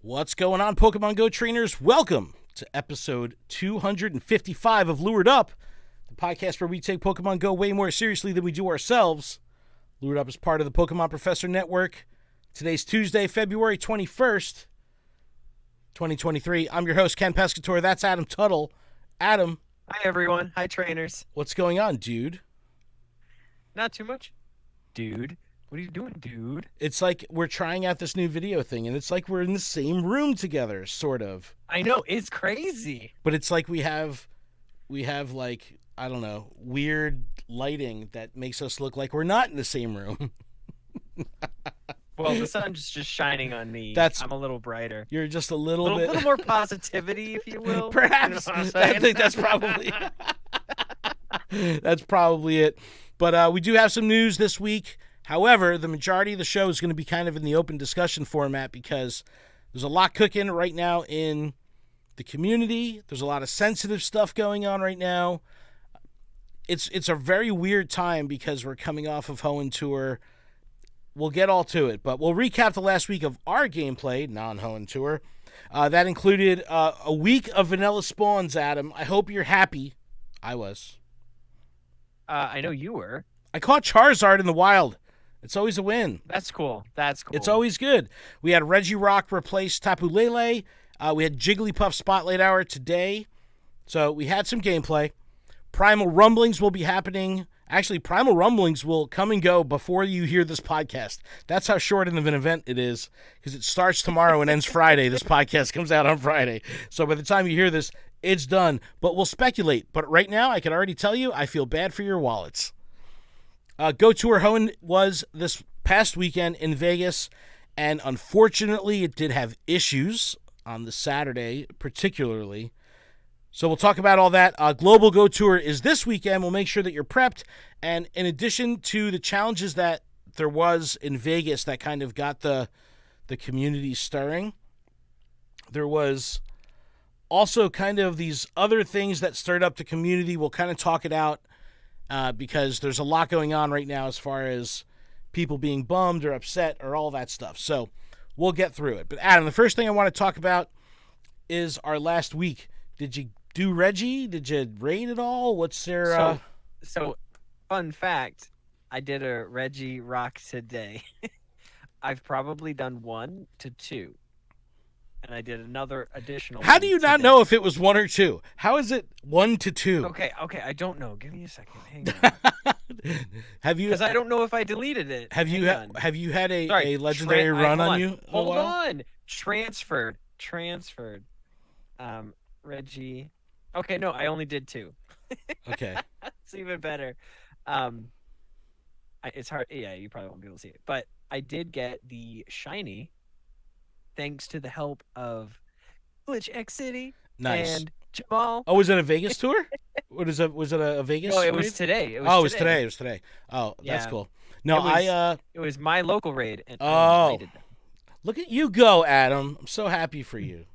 What's going on, Pokemon Go trainers? Welcome to episode 255 of LuredUp, the podcast where we take Pokemon Go way more seriously than we do ourselves. LuredUp is part of the Pokemon Professor Network. Today's Tuesday, February 21st, 2023. I'm your host, Ken Pescatore. That's Adam Tuttle. Adam. Hi, everyone. Hi, trainers. What's going on, dude? Not too much. Dude. What are you doing, dude? It's like we're trying out this new video thing, and it's like we're in the same room together, sort of. I know, it's crazy. But it's like we have like, I don't know, weird lighting that makes us look like we're not in the same room. Well, the sun's just shining on me. I'm a little brighter. You're just a little bit... A little more positivity, if you will. Perhaps. You know what I'm saying? I think that's probably... that's probably it. But we do have some news this week. However, the majority of the show is going to be kind of in the open discussion format because there's a lot cooking right now in the community. There's a lot of sensitive stuff going on right now. It's a very weird time because we're coming off of Hoenn Tour. We'll get all to it, but we'll recap the last week of our gameplay, non-Hoenn Tour. That included a week of vanilla spawns, Adam. I hope you're happy. I was. I know you were. I caught Charizard in the wild. It's always a win. That's cool. It's always good. We had Regirock replace Tapu Lele. We had Jigglypuff Spotlight Hour today. So we had some gameplay. Primal Rumblings will be happening. Actually, Primal Rumblings will come and go before you hear this podcast. That's how short of an event it is, because it starts tomorrow and ends Friday. This podcast comes out on Friday. So by the time you hear this, it's done. But we'll speculate. But right now, I can already tell you, I feel bad for your wallets. Go Tour Hoenn was this past weekend in Vegas, and unfortunately, it did have issues on the Saturday, particularly. So we'll talk about all that. Global Go Tour is this weekend. We'll make sure that you're prepped. And in addition to the challenges that there was in Vegas that kind of got the community stirring, there was also kind of these other things that stirred up the community. We'll kind of talk it out because there's a lot going on right now as far as people being bummed or upset or all that stuff. So we'll get through it. But Adam, the first thing I want to talk about is our last week. Did you do Reggie? Did you raid at all? What's their... So, fun fact, I did a Reggie rock today. I've probably done 1 to 2. And I did another additional... How do you not know if it was 1 or 2? How is it 1 to 2? Okay, I don't know. Give me a second. Hang on. Have you? Because I don't know if I deleted it. Have you had a legendary run on you? Hold on. Transferred. Reggie. Okay, no, I only did 2. Okay. It's even better. It's hard. Yeah, you probably won't be able to see it, but I did get the shiny, thanks to the help of GlitchxCity and Jamal. Oh, was it a Vegas tour? What is it? Was it a Vegas? No, it was today. It was today. Oh, yeah. That's cool. No, it was my local raid. And look at you go, Adam. I'm so happy for you.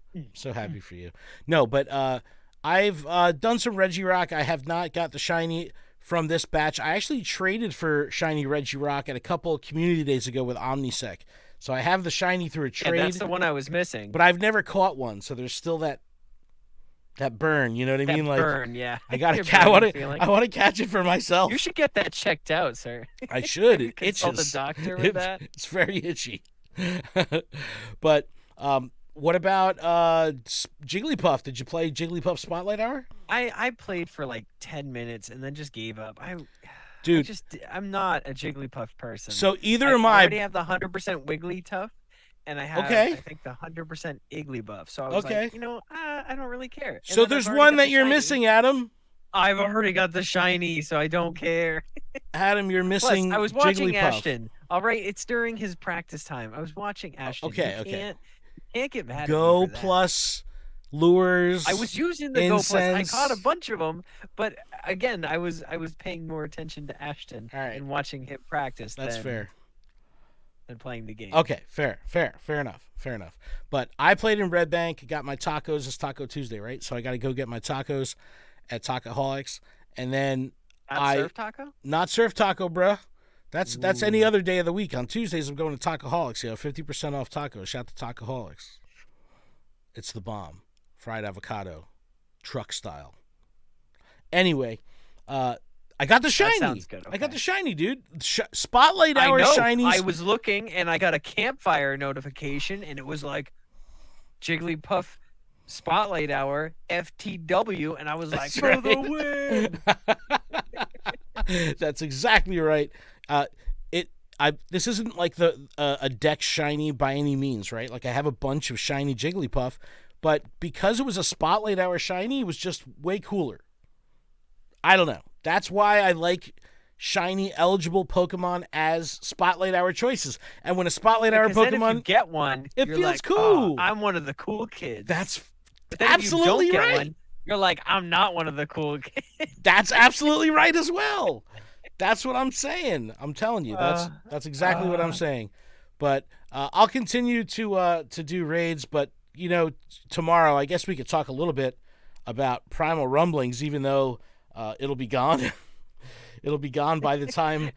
No, but I've done some Regirock. I have not got the shiny from this batch. I actually traded for shiny Regirock at a couple of community days ago with Omnisec. So I have the shiny through a trade. Yeah, that's the one I was missing. But I've never caught one, so there's still that burn. You know what I mean? Like burn, yeah. I want to catch it for myself. You should get that checked out, sir. I should. It Consult itches. a doctor with that. It's very itchy. But what about Jigglypuff? Did you play Jigglypuff Spotlight Hour? I played for like 10 minutes and then just gave up. Dude, I'm not a Jigglypuff person. So either am I. I already have the 100% Wigglytuff, and I have I think the 100% Igglybuff. So I was like, I don't really care. And so there's one that you're missing, Adam. I've already got the shiny, so I don't care. Adam, you're missing. Plus, I was watching Jigglypuff. Ashton. All right, it's during his practice time. I was watching Ashton. Okay. Can't get mad at Go me for that. Plus lures. I was using the incense. Go Plus. I caught a bunch of them, but again, I was paying more attention to Ashton and watching him practice. That's fair. Than playing the game. Okay, fair enough. But I played in Red Bank. Got my tacos. It's Taco Tuesday, right? So I got to go get my tacos at Tacaholics, and then Surf Taco. Not Surf Taco, bruh. That's any other day of the week. On Tuesdays, I'm going to Tacaholics. 50% off tacos. Shout to Tacaholics. It's the bomb. Fried avocado, truck style. Anyway, I got the shiny. That sounds good. I got Okay. the shiny, dude. Spotlight I Hour know. shinies. I was looking and I got a campfire notification and it was like Jigglypuff Spotlight Hour FTW and I was like, That's for right. the win. That's exactly right. This isn't like a deck shiny by any means, right? Like I have a bunch of shiny Jigglypuff, but because it was a Spotlight Hour shiny, it was just way cooler. I don't know. That's why I like shiny eligible Pokemon as Spotlight Hour choices. And when a Spotlight Hour Because then if Pokemon, you get one, it you're feels like, cool. "Oh, I'm one of the cool kids." That's But then absolutely if you don't right. get one, you're like, I'm not one of the cool kids. That's absolutely right as well. That's what I'm saying. I'm telling you, that's exactly what I'm saying. But I'll continue to do raids. But tomorrow I guess we could talk a little bit about Primal Rumblings, even though it'll be gone. It'll be gone by the time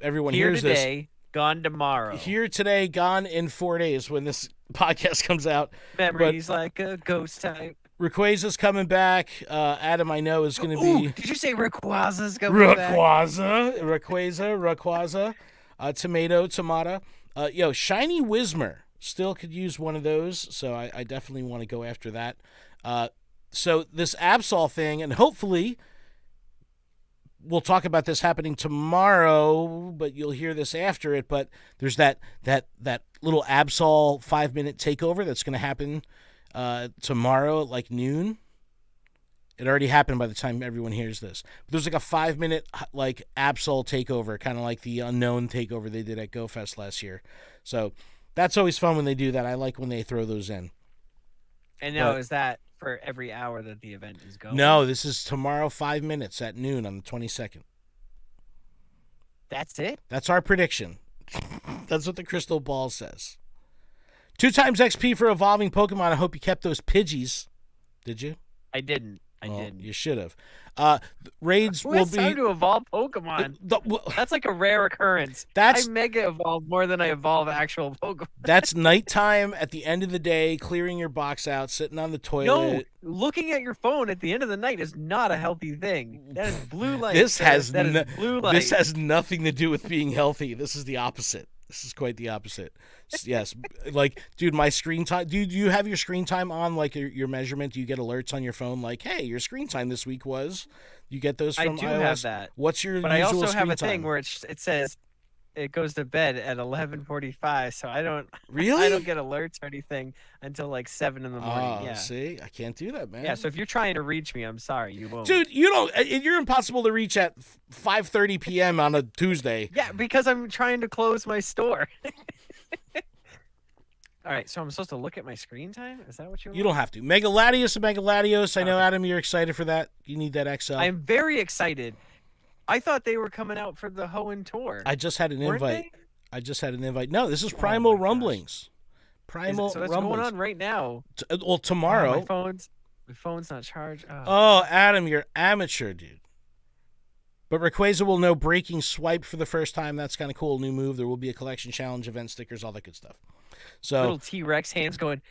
everyone Here hears today, gone tomorrow. this. Here today, gone in 4 days when this podcast comes out. Memories like a ghost type. Rayquaza's coming back. Adam, I know, is going to Ooh, be did you say Rayquaza's coming back? Rayquaza, Tomato. Shiny Whismer. Still could use one of those, so I definitely want to go after that. So this Absol thing, and hopefully we'll talk about this happening tomorrow, but you'll hear this after it. But there's that little Absol 5-minute takeover that's going to happen tomorrow at like noon. It already happened by the time everyone hears this. But there's like a 5-minute like Absol takeover, kind of like the Unknown takeover they did at GoFest last year. So that's always fun when they do that. I like when they throw those in. And now is that for every hour that the event is going? No, this is tomorrow 5 minutes at noon on the 22nd. That's it? That's our prediction. That's what the crystal ball says. 2 times XP for evolving Pokemon. I hope you kept those Pidgeys. Did you? I didn't. I didn't. You should have. Raids Who will has be time to evolve Pokemon? That's like a rare occurrence. I mega evolve more than I evolve actual Pokemon. That's nighttime at the end of the day, clearing your box out, sitting on the toilet. No, looking at your phone at the end of the night is not a healthy thing. That is blue light. This has blue light. This has nothing to do with being healthy. This is the opposite. This is quite the opposite. Yes, like, dude, my screen time. Do you have your screen time on, like your measurement? Do you get alerts on your phone, like, hey, your screen time this week was? You get those from I do iOS? have that. What's your But usual I also screen have a time? thing where it says it goes to bed at 11:45, so I don't Really? I don't get alerts or anything until like 7 in the morning. Oh, yeah. see, I can't do that, man. Yeah, so if you're trying to reach me, I'm sorry, you won't. Dude, you're impossible to reach at 5:30 p.m. on a Tuesday. Yeah, because I'm trying to close my store. All right, so I'm supposed to look at my screen time? Is that what you want? You don't have to. Mega Latios. I know, Adam, you're excited for that. You need that XL. I'm very excited. I thought they were coming out for the Hoenn tour. I just had an Weren't invite. they? No, this is Primal my gosh. Rumblings. Primal So that's Rumblings. going on right now. Well, tomorrow. My phone's not charged. Oh, Adam, you're amateur, dude. But Rayquaza will know Breaking Swipe for the first time. That's kind of cool. New move. There will be a collection challenge, event stickers, all that good stuff. So Little T-Rex hands going.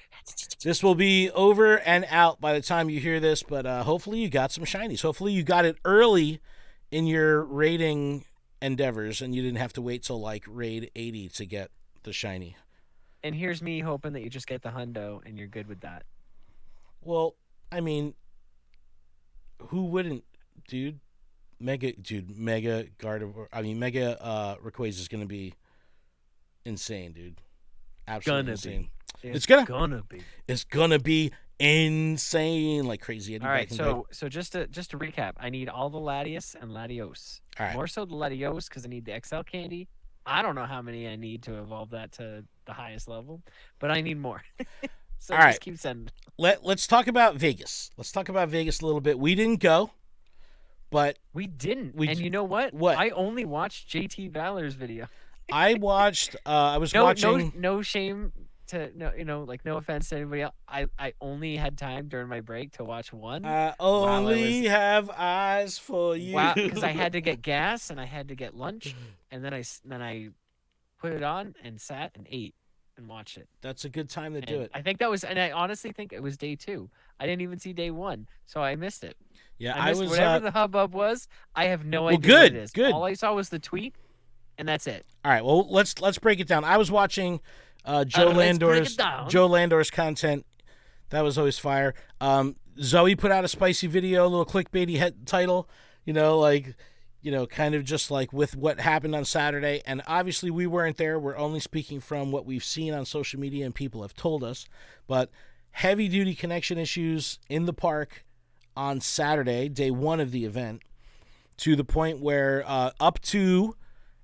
this will be over and out by the time you hear this, but hopefully you got some shinies. Hopefully you got it early in your raiding endeavors and you didn't have to wait till like raid 80 to get the shiny. And here's me hoping that you just get the hundo and you're good with that. Well, I mean, who wouldn't, dude? Mega Rayquaza is going to be insane, dude. Absolutely insane. It's gonna be. It's gonna be insane, like crazy. All right, so just to recap, I need all the Latios and Latios. All right. More so the Latios because I need the XL candy. I don't know how many I need to evolve that to the highest level, but I need more. So all just right. keep sending. Let's talk about Vegas. Let's talk about Vegas a little bit. We didn't go, but we didn't. And you know what? What? I only watched JT Valor's video. I watched. I was watching. No shame to no offense to anybody else. I only had time during my break to watch one. I only have eyes for you. Wow, because I had to get gas and I had to get lunch, and then I put it on and sat and ate. and watched it. That's a good time to do And it. I think that was, and I honestly think it was day 2. I didn't even see day 1, so I missed it. Yeah, I missed was whatever the hubbub was. I have no well, idea what it good, is. good. All I saw was the tweet, and that's it. All right, well, let's break it down. I was watching Joe Landor's content. That was always fire. Zoe put out a spicy video, a little clickbaity title, kind of just like with what happened on Saturday. And obviously we weren't there. We're only speaking from what we've seen on social media and people have told us. But heavy-duty connection issues in the park on Saturday, day 1 of the event, to the point where up to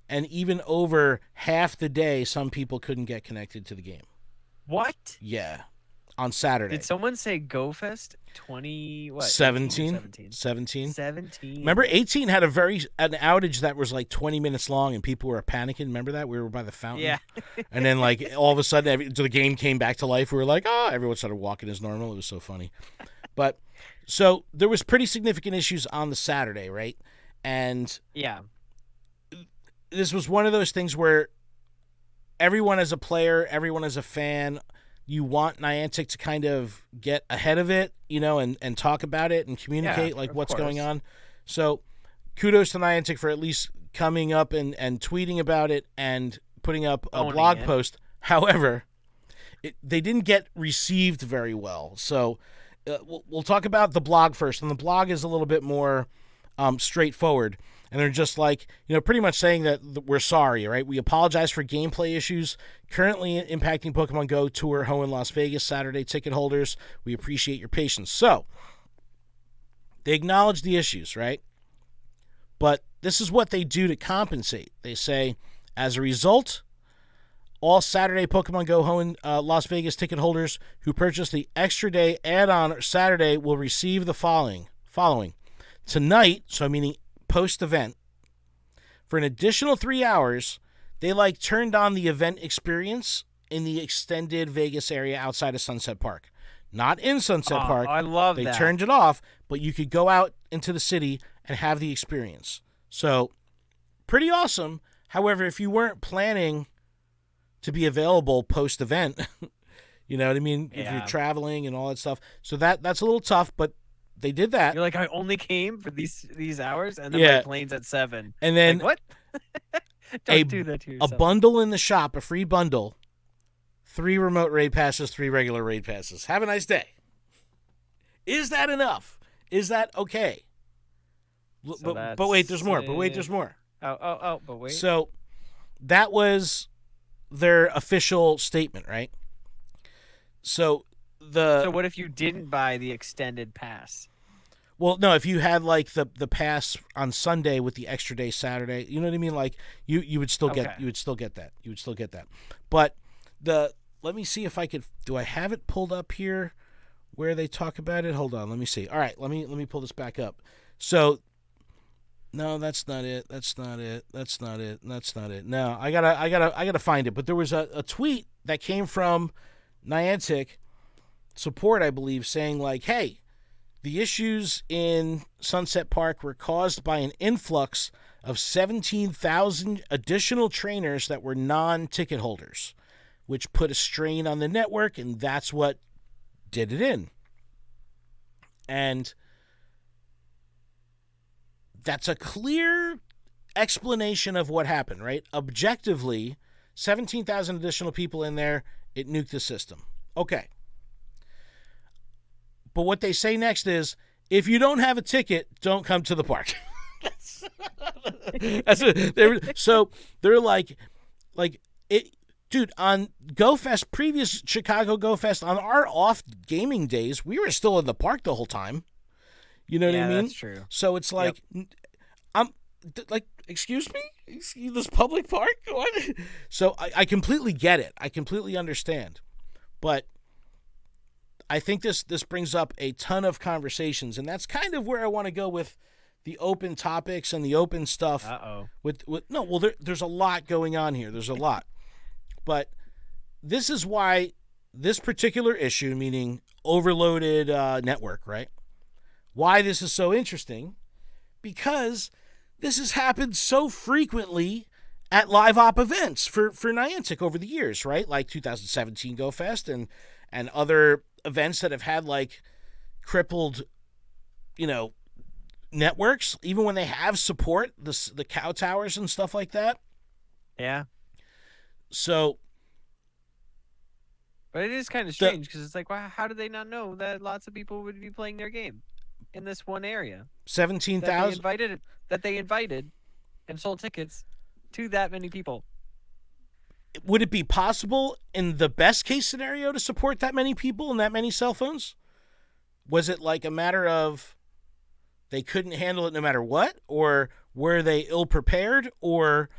and even over half the day, some people couldn't get connected to the game. What? Yeah. On Saturday. Did someone say GoFest 20 what? 17. 17. Remember 18 had an outage that was like 20 minutes long and people were panicking. Remember that? We were by the fountain. Yeah. And then like all of a sudden the game came back to life. We were like, "Oh," everyone started walking as normal. It was so funny. But so there was pretty significant issues on the Saturday, right? And yeah. This was one of those things where everyone as a player, everyone as a fan, you want Niantic to kind of get ahead of it, and talk about it and communicate what's going on. So kudos to Niantic for at least coming up and tweeting about it and putting up a blog post. However, they didn't get received very well. So we'll talk about the blog first. And the blog is a little bit more straightforward. And they're just like, pretty much saying that we're sorry, right? We apologize for gameplay issues currently impacting Pokemon Go Tour Ho in Las Vegas Saturday ticket holders. We appreciate your patience. So, they acknowledge the issues, right? But this is what they do to compensate. They say, as a result, all Saturday Pokemon Go Ho in Las Vegas ticket holders who purchase the extra day add-on Saturday will receive the following. Tonight, so meaning post-event, for an additional 3 hours, they turned on the event experience in the extended Vegas area outside of Sunset Park. Not in Sunset Park. I love that. They turned it off, but you could go out into the city and have the experience. So, pretty awesome. However, if you weren't planning to be available post-event, you know what I mean? Yeah. If you're traveling and all that stuff. So that's a little tough, but they did that. You're like, I only came for these hours, and then my plane's at 7. And then what? Don't do that to yourself. A bundle in the shop, a free bundle, 3 remote raid passes, 3 regular raid passes. Have a nice day. Is that enough? Is that okay? So but wait, there's more. Oh, but wait. So that was their official statement, right? So what if you didn't buy the extended pass? Well, no, if you had the pass on Sunday with the extra day Saturday, you know what I mean? You would still get that. But let me see if do I have it pulled up here where they talk about it? Hold on, let me see. All right, let me pull this back up. So no, that's not it. No, I gotta find it. But there was a tweet that came from Niantic support, I believe, saying hey, the issues in Sunset Park were caused by an influx of 17,000 additional trainers that were non-ticket holders, which put a strain on the network, and that's what did it in. And that's a clear explanation of what happened, right? Objectively, 17,000 additional people in there, it nuked the system. Okay. But what they say next is, if you don't have a ticket, don't come to the park. So they're like it, dude. On GoFest, previous Chicago GoFest, on our off gaming days, we were still in the park the whole time. You know what I mean? That's true. So it's like, I'm like, excuse me, this public park. What? So I completely get it. I completely understand, but I think this brings up a ton of conversations, and that's kind of where I want to go with the open topics and the open stuff. There's a lot going on here. There's a lot. But this is why this particular issue, meaning overloaded network, right? Why this is so interesting, because this has happened so frequently at live op events for Niantic over the years, right? Like 2017 Go Fest and other events that have had like crippled, networks, even when they have support, the cow towers and stuff like that. Yeah. So, but it is kind of strange because it's like, wow, how do they not know that lots of people would be playing their game in this one area? 17,000 that they invited and sold tickets to that many people. Would it be possible in the best case scenario to support that many people and that many cell phones? Was it like a matter of they couldn't handle it no matter what, or were they ill prepared, or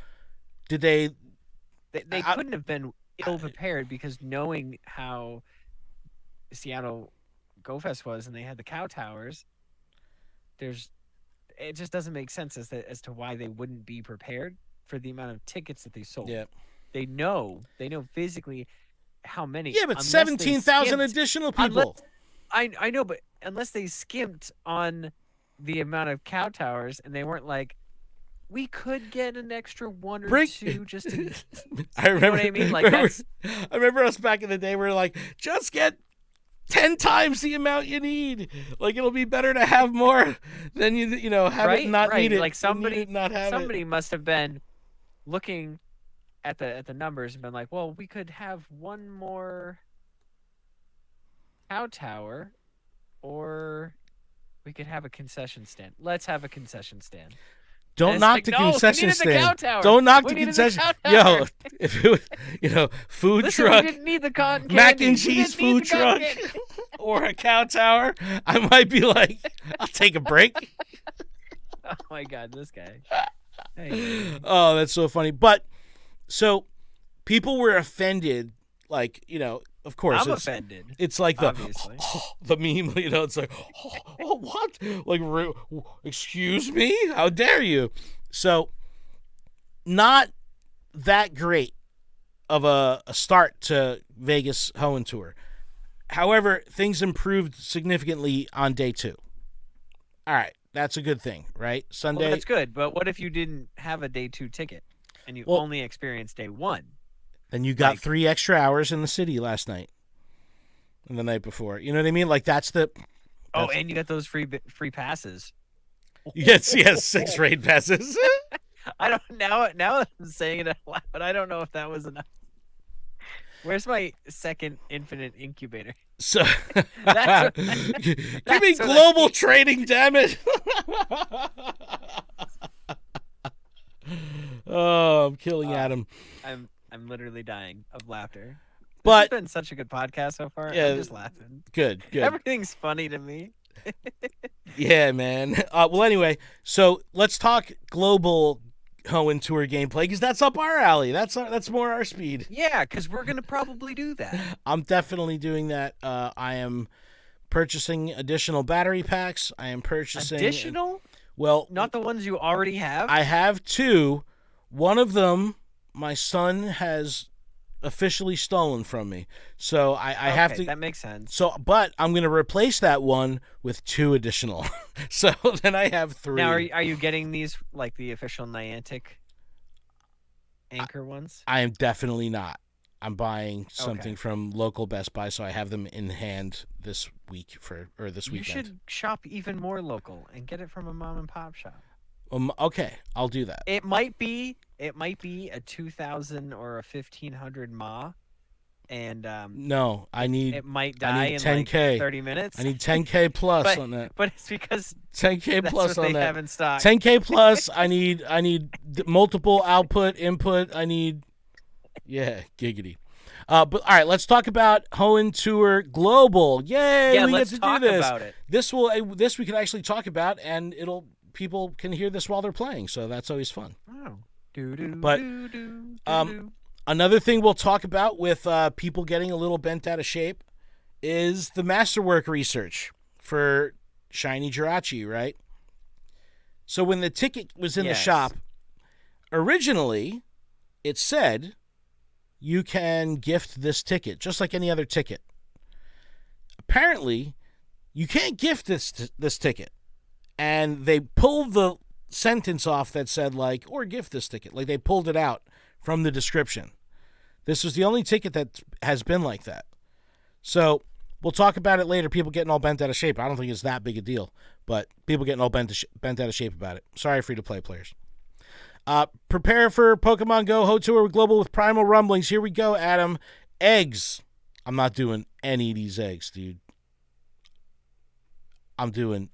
did they? They couldn't have been ill prepared because knowing how Seattle Go Fest was, and they had the cow towers. It just doesn't make sense as to why they wouldn't be prepared for the amount of tickets that they sold. Yeah. They know physically how many. Yeah, but 17,000 additional people. I know, but unless they skimped on the amount of cow towers and they weren't like, we could get an extra one or two just to. I remember. You know what I mean? Like I remember us back in the day. We were like, just get 10 times the amount you need. Like, it'll be better to have more than have it not need it. Like somebody not have somebody must have been looking at the numbers and been like, well, we could have one more cow tower, or we could have a concession stand. Let's have a concession stand. Don't knock the concession stand. Don't knock the concession. Yo, if it was, food truck, we didn't need the cotton candy. Mac and cheese food truck, or a cow tower, I might be like, I'll take a break. Oh my God, this guy. Oh, that's so funny. But so people were offended, like, of course, I'm offended. It's like the meme, it's like, what? Like, excuse me? How dare you? So, not that great of a start to Vegas Hoenn Tour. However, things improved significantly on day 2. All right, that's a good thing, right? Sunday. Well, that's good, but what if you didn't have a day 2 ticket and you only experienced day 1? Then you got 3 extra hours in the city last night and the night before. You know what I mean? Like, that's and you got those free passes. Yes, 6 raid passes. I don't now I'm saying it out loud, but I don't know if that was enough. Where's my second infinite incubator? So give me global trading, damn it. Oh, I'm killing Adam. I'm literally dying of laughter. But it's been such a good podcast so far. Yeah, I'm just laughing. Good. Everything's funny to me. Yeah, man. Well, anyway, so let's talk global Hoenn Tour gameplay, because that's up our alley. That's more our speed. Yeah, because we're gonna probably do that. I'm definitely doing that. I am purchasing additional battery packs. I am purchasing additional. Well, not the ones you already have. I have 2. One of them, my son has officially stolen from me, so I have to. That makes sense. So, but I'm going to replace that one with 2 additional. So then I have 3. Now, are you getting these like the official Niantic anchor ones? I am definitely not. I'm buying something from local Best Buy, so I have them in hand this week this weekend. You should shop even more local and get it from a mom and pop shop. Okay, I'll do that. It might be a 2,000 or a 1,500 mAh, and no, it might die in 10K. like 30 minutes. I need 10K plus on that. But it's because 10K that's plus what on they that. have in stock. 10K plus. I need multiple input. I need. Yeah, giggity. But all right, let's talk about Hoenn Tour Global. Yay! Yeah, we let's get to talk do this. about it. This we can actually talk about, and people can hear this while they're playing, so that's always fun. Oh. But another thing we'll talk about with people getting a little bent out of shape is the masterwork research for Shiny Jirachi, right? So when the ticket was in the shop, originally it said you can gift this ticket just like any other ticket. Apparently, you can't gift this ticket. And they pulled the sentence off that said like, or gift this ticket. Like they pulled it out from the description. This was the only ticket that has been like that. So we'll talk about it later. People getting all bent out of shape. I don't think it's that big a deal, but people getting all bent out of shape about it. Sorry, free-to-play players. Prepare for Pokemon Go Hotour Global with Primal Rumblings. Here we go, Adam. Eggs. I'm not doing any of these eggs, dude. I'm doing...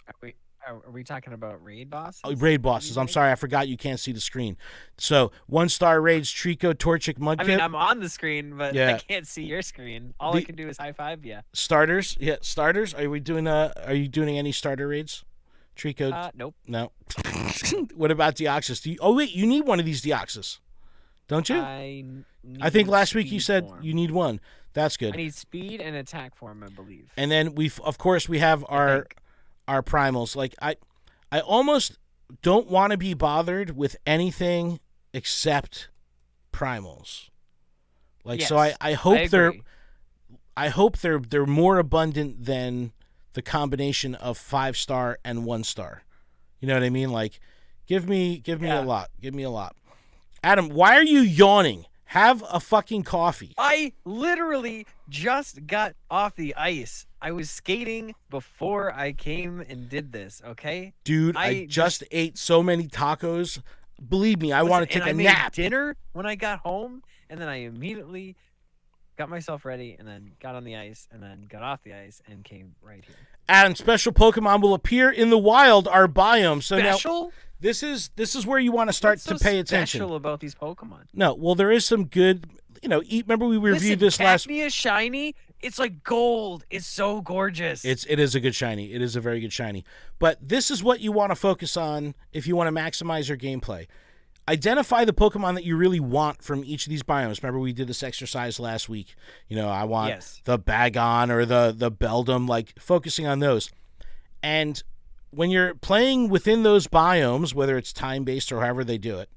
Are we talking about raid bosses? Raid bosses. I'm sorry, I forgot you can't see the screen. So, 1-star raids, Trico, Torchic, Mudkip. I mean, I'm on the screen, but Yeah. I can't see your screen. All I can do is high five you. Starters? Yeah, starters. Are you doing any starter raids? Trico? Nope. No. What about Deoxys? You need one of these Deoxys. Don't you? I think last week you said you need one. That's good. I need speed and attack form, I believe. And then we have our primals. Like I almost don't want to be bothered with anything except primals. Like yes, so I hope they're more abundant than the combination of 5-star and 1-star. You know what I mean? Like give me a lot. Give me a lot. Adam, why are you yawning? Have a fucking coffee. I literally just got off the ice. I was skating before I came and did this, okay? Dude, I just ate so many tacos. Believe me, I want to take a nap. Made dinner when I got home, and then I immediately got myself ready, and then got on the ice, and then got off the ice, and came right here. Adam, special Pokemon will appear in the wild, our biome. So special? Now, this is where you want to start to pay attention. Special about these Pokemon? No, well, there is some good, remember we reviewed this last... Cacnea shiny, it's like gold. It's so gorgeous. It is a good shiny. It is a very good shiny. But this is what you want to focus on if you want to maximize your gameplay. Identify the Pokemon that you really want from each of these biomes. Remember we did this exercise last week. I want the Bagon or the Beldum, like focusing on those. And when you're playing within those biomes, whether it's time-based or however they do it,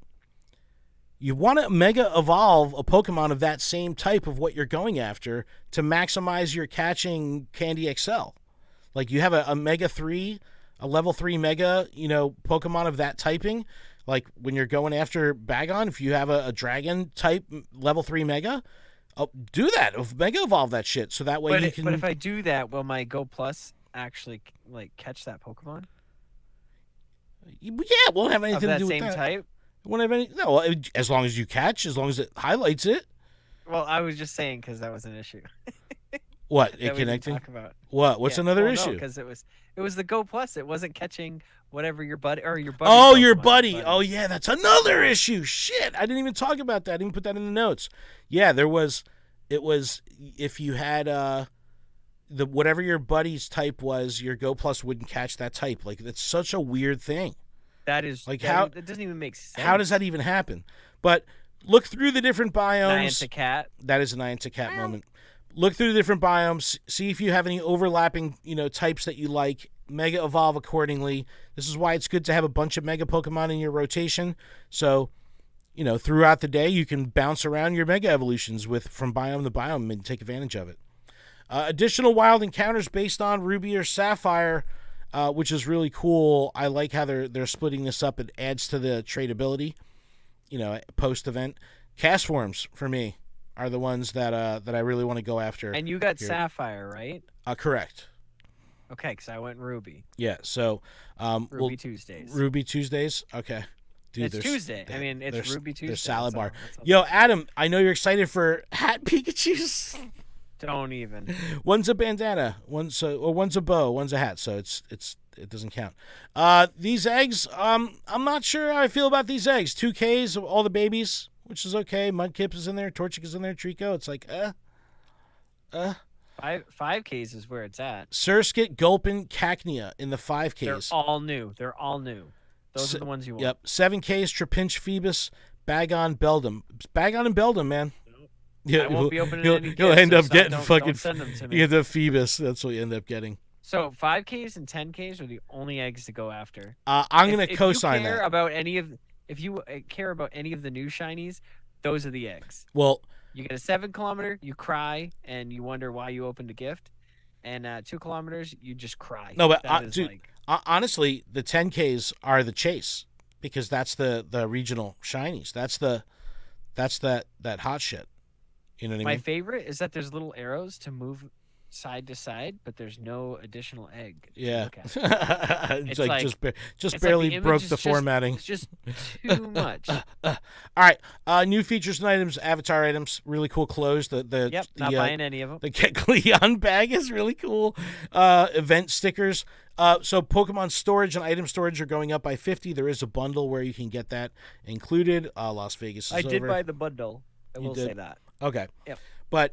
you want to Mega Evolve a Pokemon of that same type of what you're going after to maximize your catching Candy XL. Like you have a Mega 3, a level 3 Mega, Pokemon of that typing. Like when you're going after Bagon, if you have a Dragon type level 3 Mega, do that. Mega Evolve that shit so that way you can... But if I do that, will my Go Plus actually catch that Pokemon? Yeah, it won't have anything to do with that. Of that same type? It won't have any... No, as long as you catch, as long as it highlights it. Well, I was just saying because that was an issue. What? It connecting? Talk about. What? What's another issue? Because it was the Go Plus. It wasn't catching whatever your buddy or your buddy. Oh, your buddy. Oh, yeah, that's another issue. Shit, I didn't even talk about that. I didn't put that in the notes. Yeah, it was if you had whatever your buddy's type was, your Go Plus wouldn't catch that type. Like that's such a weird thing. That is like it doesn't even make sense. How does that even happen? But look through the different biomes. Niantic cat. That is a Niantic cat moment. Look through the different biomes. See if you have any overlapping, types that you like. Mega Evolve accordingly. This is why it's good to have a bunch of Mega Pokemon in your rotation. So, throughout the day, you can bounce around your Mega Evolutions from biome to biome and take advantage of it. Additional wild encounters based on Ruby or Sapphire, which is really cool. I like how they're splitting this up. It adds to the tradability, post-event. Cast forms, for me, are the ones that I really want to go after. And you got here. Sapphire, right? Correct. Okay, because I went Ruby. Yeah, so... Ruby Tuesdays. Ruby Tuesdays? Okay. Dude, it's Tuesday. I mean, it's Ruby Tuesday. There's salad bar. Yo, Adam, I know you're excited for hat Pikachus. Don't even. One's a bandana, one's a bow, one's a hat, so it doesn't count. These eggs, I'm not sure how I feel about these eggs. 2Ks, all the babies, which is okay. Mudkip is in there, Torchic is in there, Trico. It's like, 5Ks is where it's at. Surskit, Gulpin, Cacnea in the 5Ks. They're all new. Those are the ones you want. Yep. 7Ks, Trapinch, Phoebus, Bagon, Beldum. Bagon and Beldum, man. Yeah, I won't be opening any gifts. You'll end up getting don't send them to me. You get the Phoebus. That's what you end up getting. So 5Ks and 10Ks are the only eggs to go after. I'm going to co-sign that. If you care about any of the new shinies, those are the eggs. Well, you get a 7 kilometer, you cry, and you wonder why you opened a gift. And 2 kilometers, you just cry. No, but dude, honestly, the 10Ks are the chase. because that's the regional shinies. That's that hot shit. You know what I My mean? favorite is that there's little arrows to move side to side, but there's no additional egg to Yeah. look at. It's It's like like just it's barely like the image broke is the formatting. It's just too much. All right. New features and items, avatar items, really cool clothes. Yep, not buying any of them. The Kecleon bag is really cool. Event stickers. So Pokemon storage and item storage are going up by 50. There is a bundle where you can get that included. Las Vegas is I did over. buy the bundle. I will did? say that. Okay. Yep. But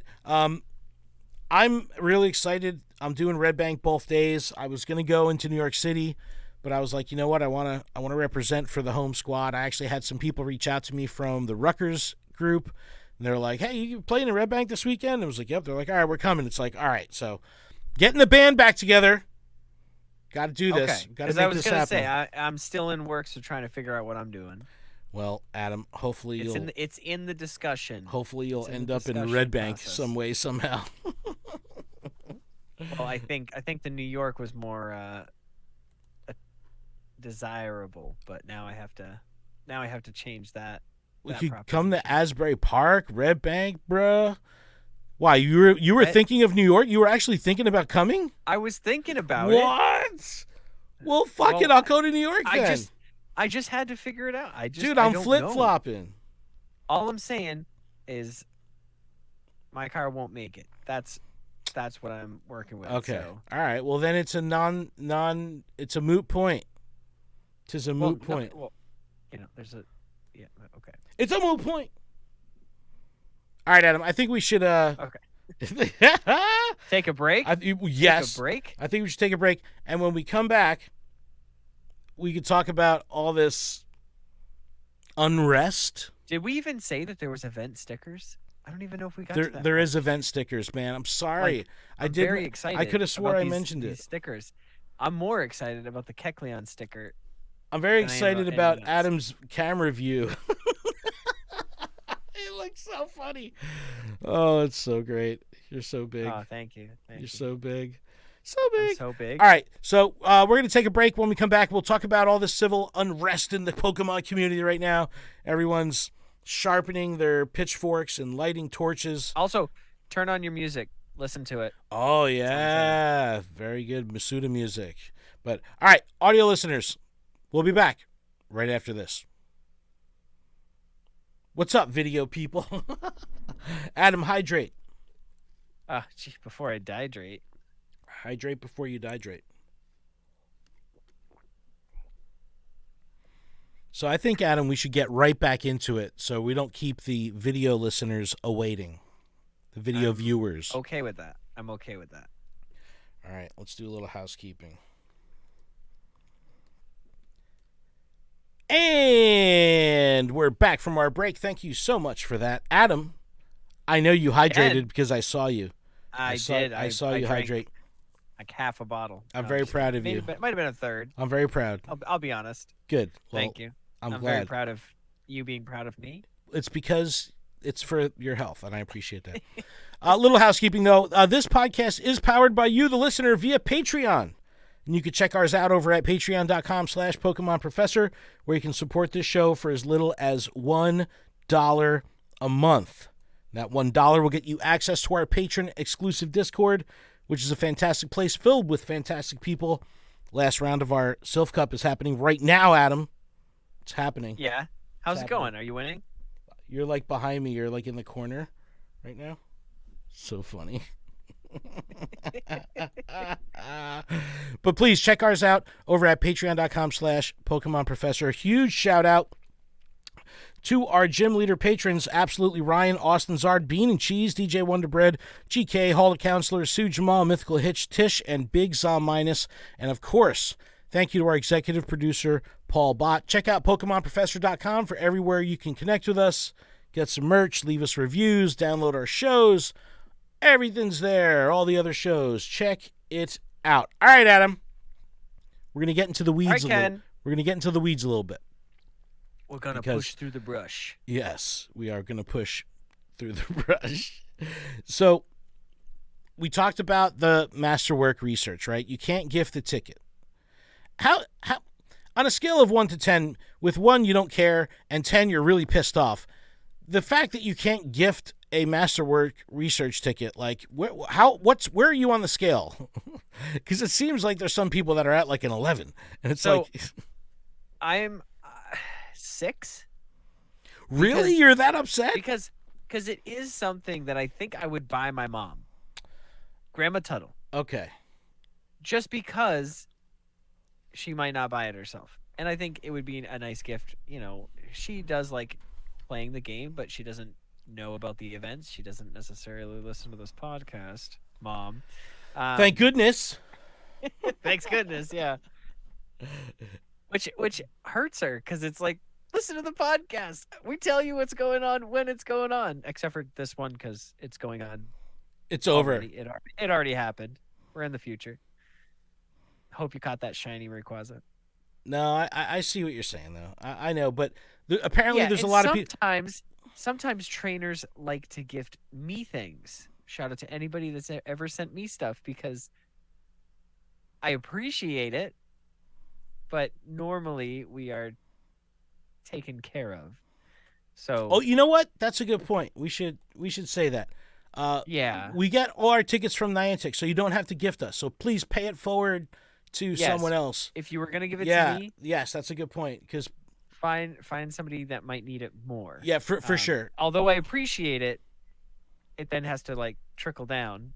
I'm really excited. I'm doing Red Bank both days. I was going to go into New York City, but I was like, you know what? I want to represent for the home squad. I actually had some people reach out to me from the Rutgers group, and they're like, hey, you playing in Red Bank this weekend? And I was like, yep. They're like, all right, we're coming. It's like, all right, so getting the band back together. Got to do this. Okay. Got to Because make I was this gonna happen. say I'm still in work, so trying to figure out what I'm doing. Well, Adam, hopefully It's in the discussion. hopefully you'll It's in end the up in discussion Red Bank process. some way somehow. Well, I think the New York was more desirable, but now I have to change that. We that could come to proposition. Asbury Park, Red Bank, bruh. Why, you were What? thinking of New York? You were actually thinking about coming? I was thinking about it. What? Well, fuck Well, it. I'll go to New York then. I just had to figure it out. Dude, I I'm don't flip-flopping. know. All I'm saying is my car won't make it. That's what I'm working with. Okay. So. All right. Well, then it's a it's a moot point. Tis a moot point. No, well, there's a yeah. Okay. It's a moot point. All right, Adam. I think we should Okay. Take a break. Yes. Take a break. I think we should take a break, and when we come back, we could talk about all this unrest. Did we even say that there was event stickers? I don't even know if we got to that. There is event stickers, man. I'm sorry. Like, I I'm did. very excited. I could have swore about I these- mentioned these it. stickers. I'm more excited about the Kecleon sticker. I'm very than I am excited about about anything else. Adam's camera view. It looks so funny. Oh, it's so great. You're so big. Oh, thank you. Thank You're you. so big. So I'm big. so big. All right, so we're going to take a break. When we come back, we'll talk about all the civil unrest in the Pokemon community right now. Everyone's sharpening their pitchforks and lighting torches. Also, turn on your music. Listen to it. Oh, yeah. Very good Masuda music. But, all right, audio listeners, we'll be back right after this. What's up, video people? Adam, hydrate. Gee, before I dehydrate. Hydrate before you dehydrate. So I think, Adam, we should get right back into it so we don't keep the video listeners awaiting, the video viewers. Okay with that. I'm okay with that. All right, let's do a little housekeeping. And we're back from our break. Thank you so much for that. Adam, I know you hydrated because I saw you. I saw did. I saw you drank hydrate. like half a bottle. I'm No, very just proud kidding. of you. Might have been a third. I'm very proud. I'll be honest. Good. Well, Thank you. I'm very glad. proud of you being proud of me. It's because it's for your health, and I appreciate that. Little housekeeping, though. This podcast is powered by you, the listener, via Patreon. And you can check ours out over at patreon.com/PokemonProfessor, where you can support this show for as little as $1 a month. That $1 will get you access to our patron-exclusive Discord, which is a fantastic place filled with fantastic people. Last round of our Sylph Cup is happening right now, Adam. It's happening. Yeah. How's it happening. going? Are you winning? You're like behind me. You're like in the corner right now. So funny. But please check ours out over at patreon.com/PokemonProfessor. A huge shout out to our gym leader patrons, absolutely Ryan, Austin Zard, Bean and Cheese, DJ Wonderbread, GK, Hall of Counselors, Sue Jamal, Mythical Hitch, Tish, and Big Zal Minus. And of course, thank you to our executive producer, Paul Bhatt. Check out PokemonProfessor.com for everywhere you can connect with us, get some merch, leave us reviews, download our shows. Everything's there. All the other shows. Check it out. All right, Adam. We're going to get into the weeds a little. Ken. We're going to get into the weeds a little bit. We're gonna Because- push through the brush. Yes, we are going to push through the brush. So, we talked about the masterwork research, right? You can't gift the ticket. How on a scale of 1 to 10, with 1 you don't care and 10 you're really pissed off. The fact that you can't gift a Masterwork research ticket, like where are you on the scale? Because it seems like there's some people that are at like an 11, and it's So, like, I'm 6 really, you're that upset? because it is something that I think I would buy my mom, Grandma Tuttle, Okay. just because she might not buy it herself, and I think it would be a nice gift. She does like playing the game, but she doesn't know about the events. She doesn't necessarily listen to this podcast, Mom. Thank goodness. Thanks goodness, yeah. Which hurts her because it's like, listen to the podcast. We tell you what's going on when it's going on, except for this one because it's going on. It's over. Already. It already happened. We're in the future. Hope you caught that shiny Rayquaza. No, I see what you're saying though. I know, but apparently there's a lot of people. Sometimes trainers like to gift me things. Shout out to anybody that's ever sent me stuff because I appreciate it, but normally we are taken care of. So Oh, you know what? That's a good point. We should say that. Yeah. We get all our tickets from Niantic, so you don't have to gift us. So please pay it forward to someone else. If you were gonna give it to me, yes, that's a good point. Because find somebody that might need it more. yeah, for sure. Although I appreciate it, it then has to like trickle down.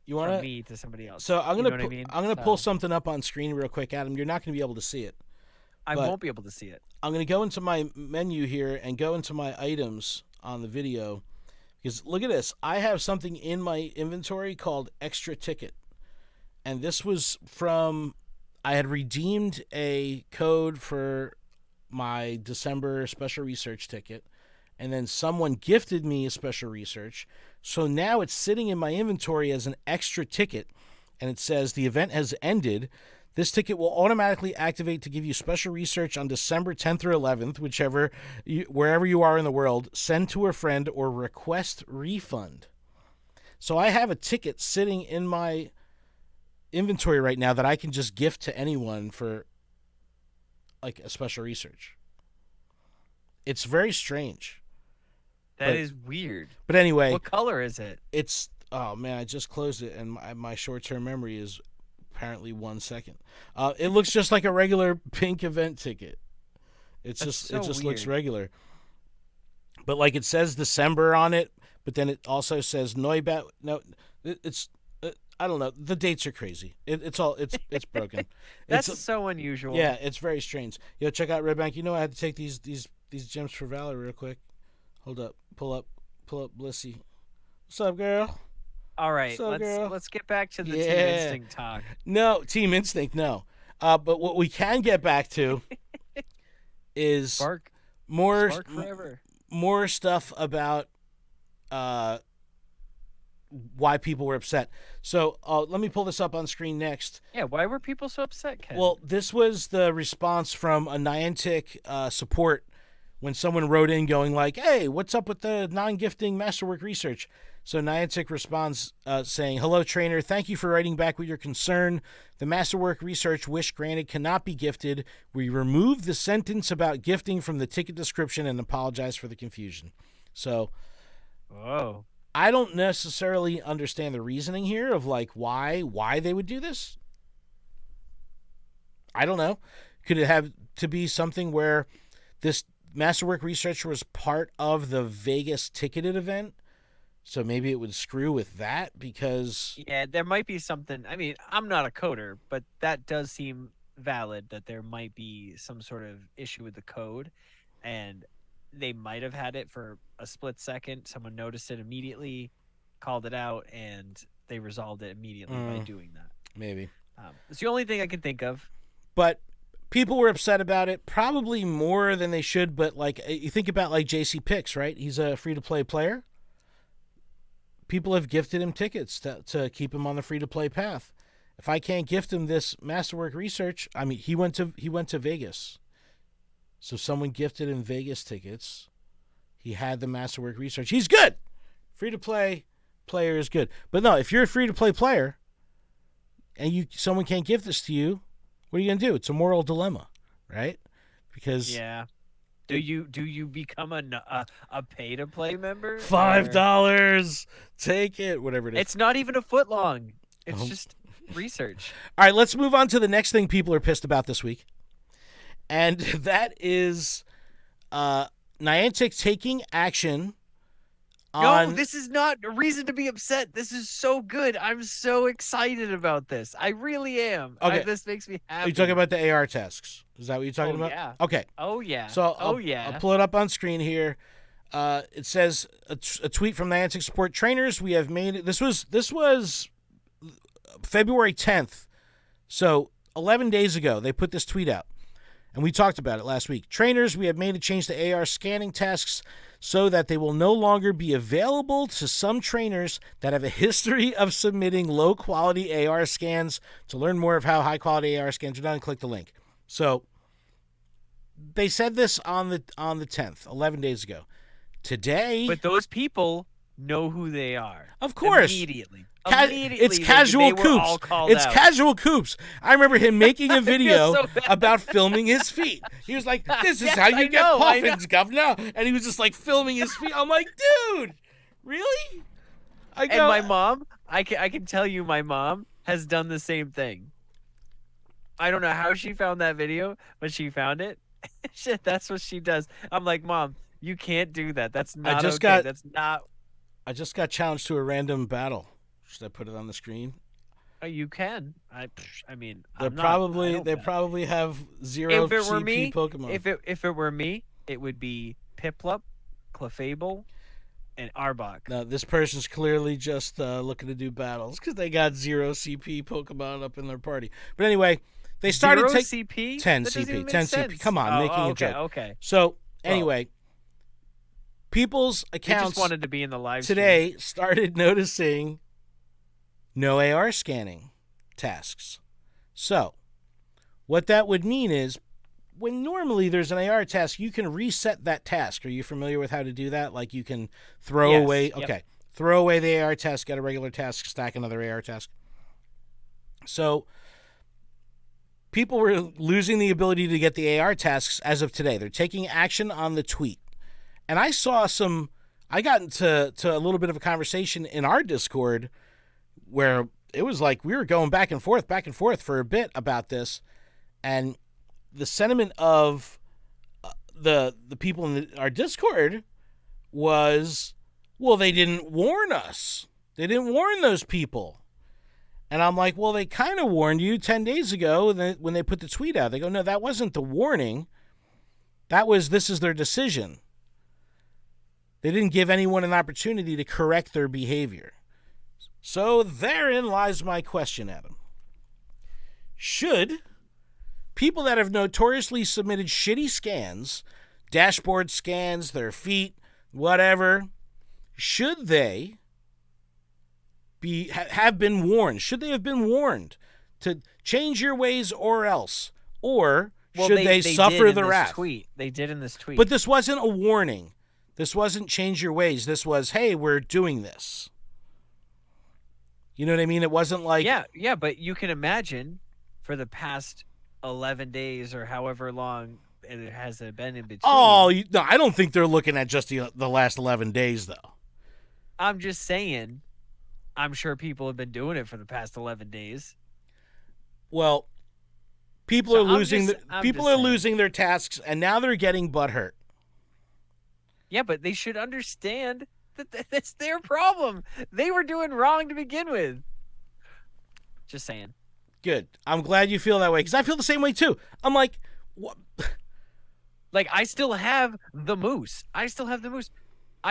You want from me to somebody else. So I'm gonna I'm gonna pull So something up on screen real quick, Adam. You're not gonna be able to see it. I won't be able to see it. I'm gonna go into my menu here and go into my items on the video. Because look at this. I have something in my inventory called Extra Ticket. And this was from, I had redeemed a code for my December special research ticket. And then someone gifted me a special research. So now it's sitting in my inventory as an extra ticket. And it says the event has ended. This ticket will automatically activate to give you special research on December 10th or 11th, wherever you are in the world. Send to a friend or request refund. So I have a ticket sitting in my inventory right now that I can just gift to anyone for like a special research. It's very strange. That is weird. But anyway, what color is it? It's, oh man, I just closed it and my short-term memory is apparently 1 second. It looks just like a regular pink event ticket. It just looks regular. But like it says December on it, but then it also says Neubat. No, it's I don't know. The dates are crazy. It's broken. That's so unusual. Yeah, it's very strange. Yo, check out Red Bank. You know I had to take these gems for Valor real quick. Hold up. Pull up Blissey. What's up, girl? All right, let's get back to the Team Instinct talk. No, Team Instinct, no. But what we can get back to is more stuff about why people were upset. So let me pull this up on screen next. Yeah, why were people so upset, Ken? Well, this was the response from a Niantic support when someone wrote in going like, hey, what's up with the non-gifting Masterwork research? So Niantic responds saying, hello, trainer. Thank you for writing back with your concern. The Masterwork research wish granted cannot be gifted. We removed the sentence about gifting from the ticket description and apologize for the confusion. So I don't necessarily understand the reasoning here of like why they would do this. I don't know. Could it have to be something where this Masterwork research was part of the Vegas ticketed event? So maybe it would screw with that because... Yeah, there might be something. I mean, I'm not a coder, but that does seem valid that there might be some sort of issue with the code. And they might have had it for a split second. Someone noticed it immediately, called it out, and they resolved it immediately by doing that. Maybe. It's the only thing I can think of. But people were upset about it, probably more than they should. But like you think about like JC Picks, right? He's a free-to-play player. People have gifted him tickets to keep him on the free-to-play path. If I can't gift him this Masterwork research, I mean, he went to Vegas. So someone gifted him Vegas tickets. He had the Masterwork research. He's good. Free-to-play player is good. But no, if you're a free-to-play player and someone can't gift this to you, what are you going to do? It's a moral dilemma. right? Because Yeah. Do you become a pay to play member? $5, take it, whatever it is. It's not even a foot long. It's Oh. just research. All right, let's move on to the next thing people are pissed about this week, and that is Niantic taking action on. No, this is not a reason to be upset. This is so good. I'm so excited about this. I really am. Okay. This makes me happy. Are you talking about the AR tasks? Is that what you're talking about? Yeah. Okay. Oh yeah. So oh yeah. I'll pull it up on screen here. It says a tweet from Niantic support trainers. We have made this was February 10th. So 11 days ago, they put this tweet out. And we talked about it last week. Trainers, we have made a change to AR scanning tasks so that they will no longer be available to some trainers that have a history of submitting low-quality AR scans. To learn more of how high-quality AR scans are done, click the link. So they said this on the 10th, 11 days ago. Today, But those people know who they are. Of course. Immediately. It's Casual they were all Coops. called It's out. Casual Coops. I remember him making a video so bad. about filming his feet. He was like, "This is Yes, how you I get know, I puffins, governor." And he was just like filming his feet. I'm like, dude, really? I And my mom, I can tell you, my mom has done the same thing. I don't know how she found that video, but she found it. Shit, that's what she does. I'm like, Mom, you can't do that. That's not okay. That's not. I just got challenged to a random battle. Should I put it on the screen? You can. I mean, They probably have zero If it were CP me, Pokemon. if it were me, it would be Piplup, Clefable, and Arbok. No, this person's clearly just looking to do battles because they got zero CP Pokemon up in their party. But anyway, they started taking CP? 10 That doesn't even CP. make 10 sense. CP. Come on, making a joke. Okay. So anyway, people's I accounts just wanted to be in the live today started noticing no AR scanning tasks. So what that would mean is when normally there's an AR task, you can reset that task. Are you familiar with how to do that? Like you can throw Yes, away. yep. Okay. Throw away the AR task, get a regular task, stack another AR task. So people were losing the ability to get the AR tasks as of today. They're taking action on the tweet. And I got into a little bit of a conversation in our Discord where it was like we were going back and forth for a bit about this. And the sentiment of the people in our Discord was, well, they didn't warn us. They didn't warn those people. And I'm like, well, they kind of warned you 10 days ago when they put the tweet out. They go, no, that wasn't the warning. This is their decision. They didn't give anyone an opportunity to correct their behavior. So therein lies my question, Adam. Should people that have notoriously submitted shitty scans, dashboard scans, their feet, whatever, should they have been warned? Should they have been warned to change your ways or else? Or should they suffer the wrath? They did in this tweet. But this wasn't a warning. This wasn't change your ways. This was, hey, we're doing this. You know what I mean? It wasn't like... Yeah, but you can imagine for the past 11 days or however long it has been in between. Oh, no, I don't think they're looking at just the last 11 days, though. I'm just saying, I'm sure people have been doing it for the past 11 days. Well, people are losing their tasks, and now they're getting butthurt. Yeah, but they should understand that that's their problem. They were doing wrong to begin with. Just saying. Good. I'm glad you feel that way, because I feel the same way, too. I'm like, what? Like, I still have the moose. I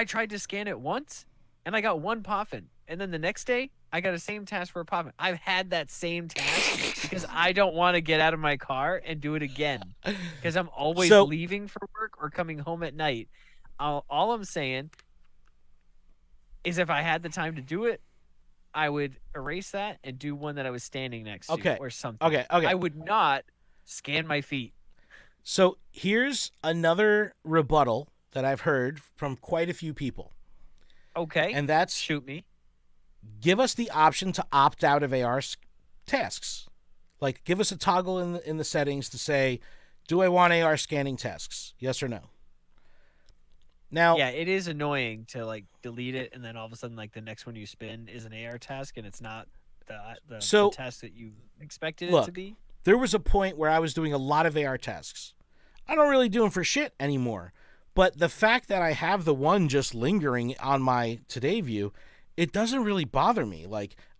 tried to scan it once, and I got one poffin. And then the next day, I got a same task for a poffin. I've had that same task because I don't want to get out of my car and do it again. Because I'm always leaving for work or coming home at night. All I'm saying is if I had the time to do it, I would erase that and do one that I was standing next to or something. Okay. I would not scan my feet. So here's another rebuttal that I've heard from quite a few people. Okay. And that's... Shoot me. Give us the option to opt out of AR tasks. Like, give us a toggle in the settings to say, Do I want AR scanning tasks? Yes or no? Now, Yeah, it is annoying to like delete it and then all of a sudden like the next one you spin is an AR task and it's not the task that you expected it to be. There was a point where I was doing a lot of AR tasks. I don't really do them for shit anymore. But the fact that I have the one just lingering on my today view, it doesn't really bother me.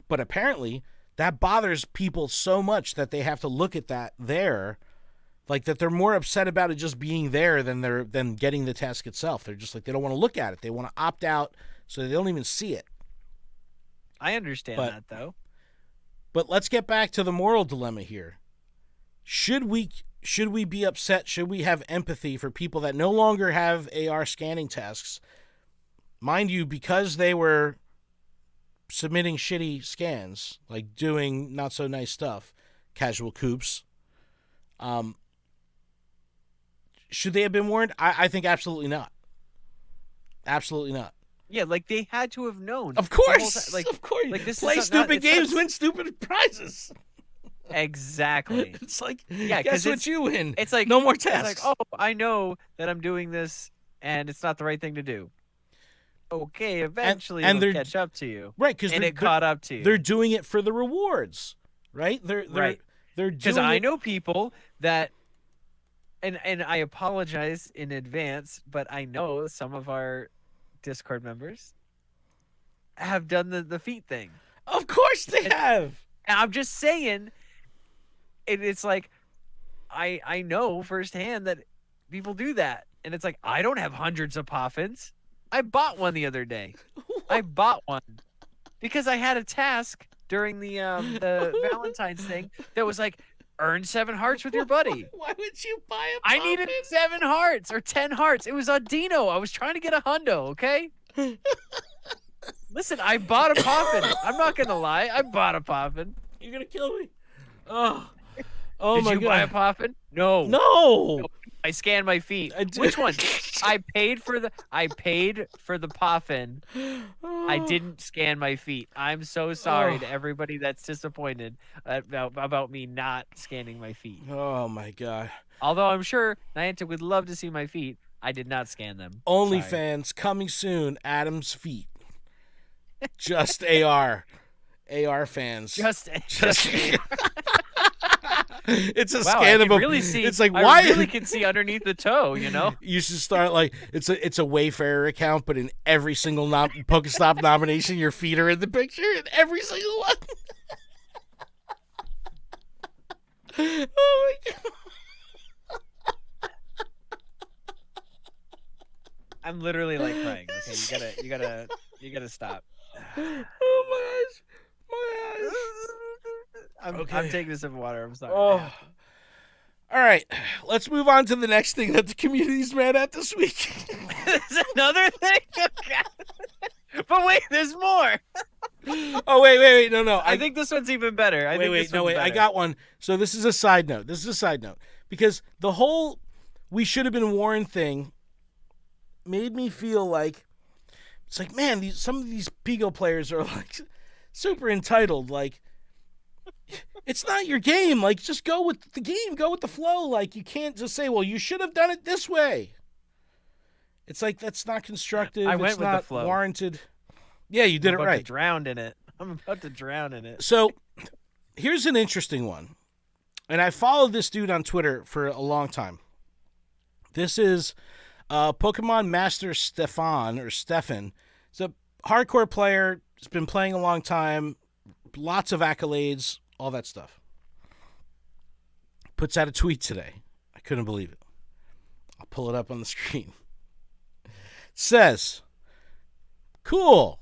But apparently that bothers people so much that they have to look at that there. Like that they're more upset about it just being there than getting the task itself. They're just like, they don't want to look at it. They want to opt out so they don't even see it. I understand that though. But let's get back to the moral dilemma here. Should we be upset? Should we have empathy for people that no longer have AR scanning tasks? Mind you, because they were submitting shitty scans, like doing not so nice stuff, casual coops. Should they have been warned? I think absolutely not. Absolutely not. Yeah, like they had to have known. Of course. Of course. Like this play stupid games, win stupid prizes. Exactly. It's like, guess what you win? It's like no more tasks. It's like, oh, I know that I'm doing this and it's not the right thing to do. Okay, eventually it'll catch up to you. Right, because it caught up to you. They're doing it for the rewards, right? They're doing because I know people that, and I apologize in advance, but I know some of our Discord members have done the feet thing. Of course they have. And I'm just saying, it's like I know firsthand that people do that, and it's like I don't have hundreds of poffins. I bought one the other day. I bought one because I had a task during the Valentine's thing that was like earn 7 hearts with your buddy. Why would you buy a poffin? I needed 7 hearts or 10 hearts. It was on Dino. I was trying to get a hundo, okay? Listen, I bought a poffin. I'm not gonna lie. I bought a poffin. You're gonna kill me. Oh Did my you God. buy a poffin? No. No. I scanned my feet. Which one? I paid for the poffin. I didn't scan my feet. I'm so sorry to everybody that's disappointed about me not scanning my feet. Oh my God. Although I'm sure Niantic would love to see my feet, I did not scan them. OnlyFans coming soon. Adam's feet. Just AR. AR fans. Just It's a scan of a. Really see, it's like I why? really can see underneath the toe. You know. You should start like it's a Wayfarer account, but in every single Pokestop nomination, your feet are in the picture in every single one. Oh my God. I'm literally like crying. Okay, you gotta stop. Oh my eyes. My eyes. I'm taking a sip of water. I'm sorry. Oh. All right, let's move on to the next thing that the community's mad at this week. There's another thing? Okay. But wait, there's more. Oh, wait. No. I think this one's even better. Wait. I got one. So this is a side note. Because the whole we should have been warned thing made me feel like, it's like, man, some of these Pigo players are like super entitled. Like, it's not your game. Like, just go with the game. Go with the flow. Like, you can't just say, well, you should have done it this way. It's like, that's not constructive. I went it's with not the flow. Warranted. Yeah, you did it right. I'm about to drown in it. So, here's an interesting one. And I followed this dude on Twitter for a long time. This is Pokemon Master Stefan. He's a hardcore player. He's been playing a long time. Lots of accolades. All that stuff. Puts out a tweet today. I couldn't believe it. I'll pull it up on the screen. Says, cool.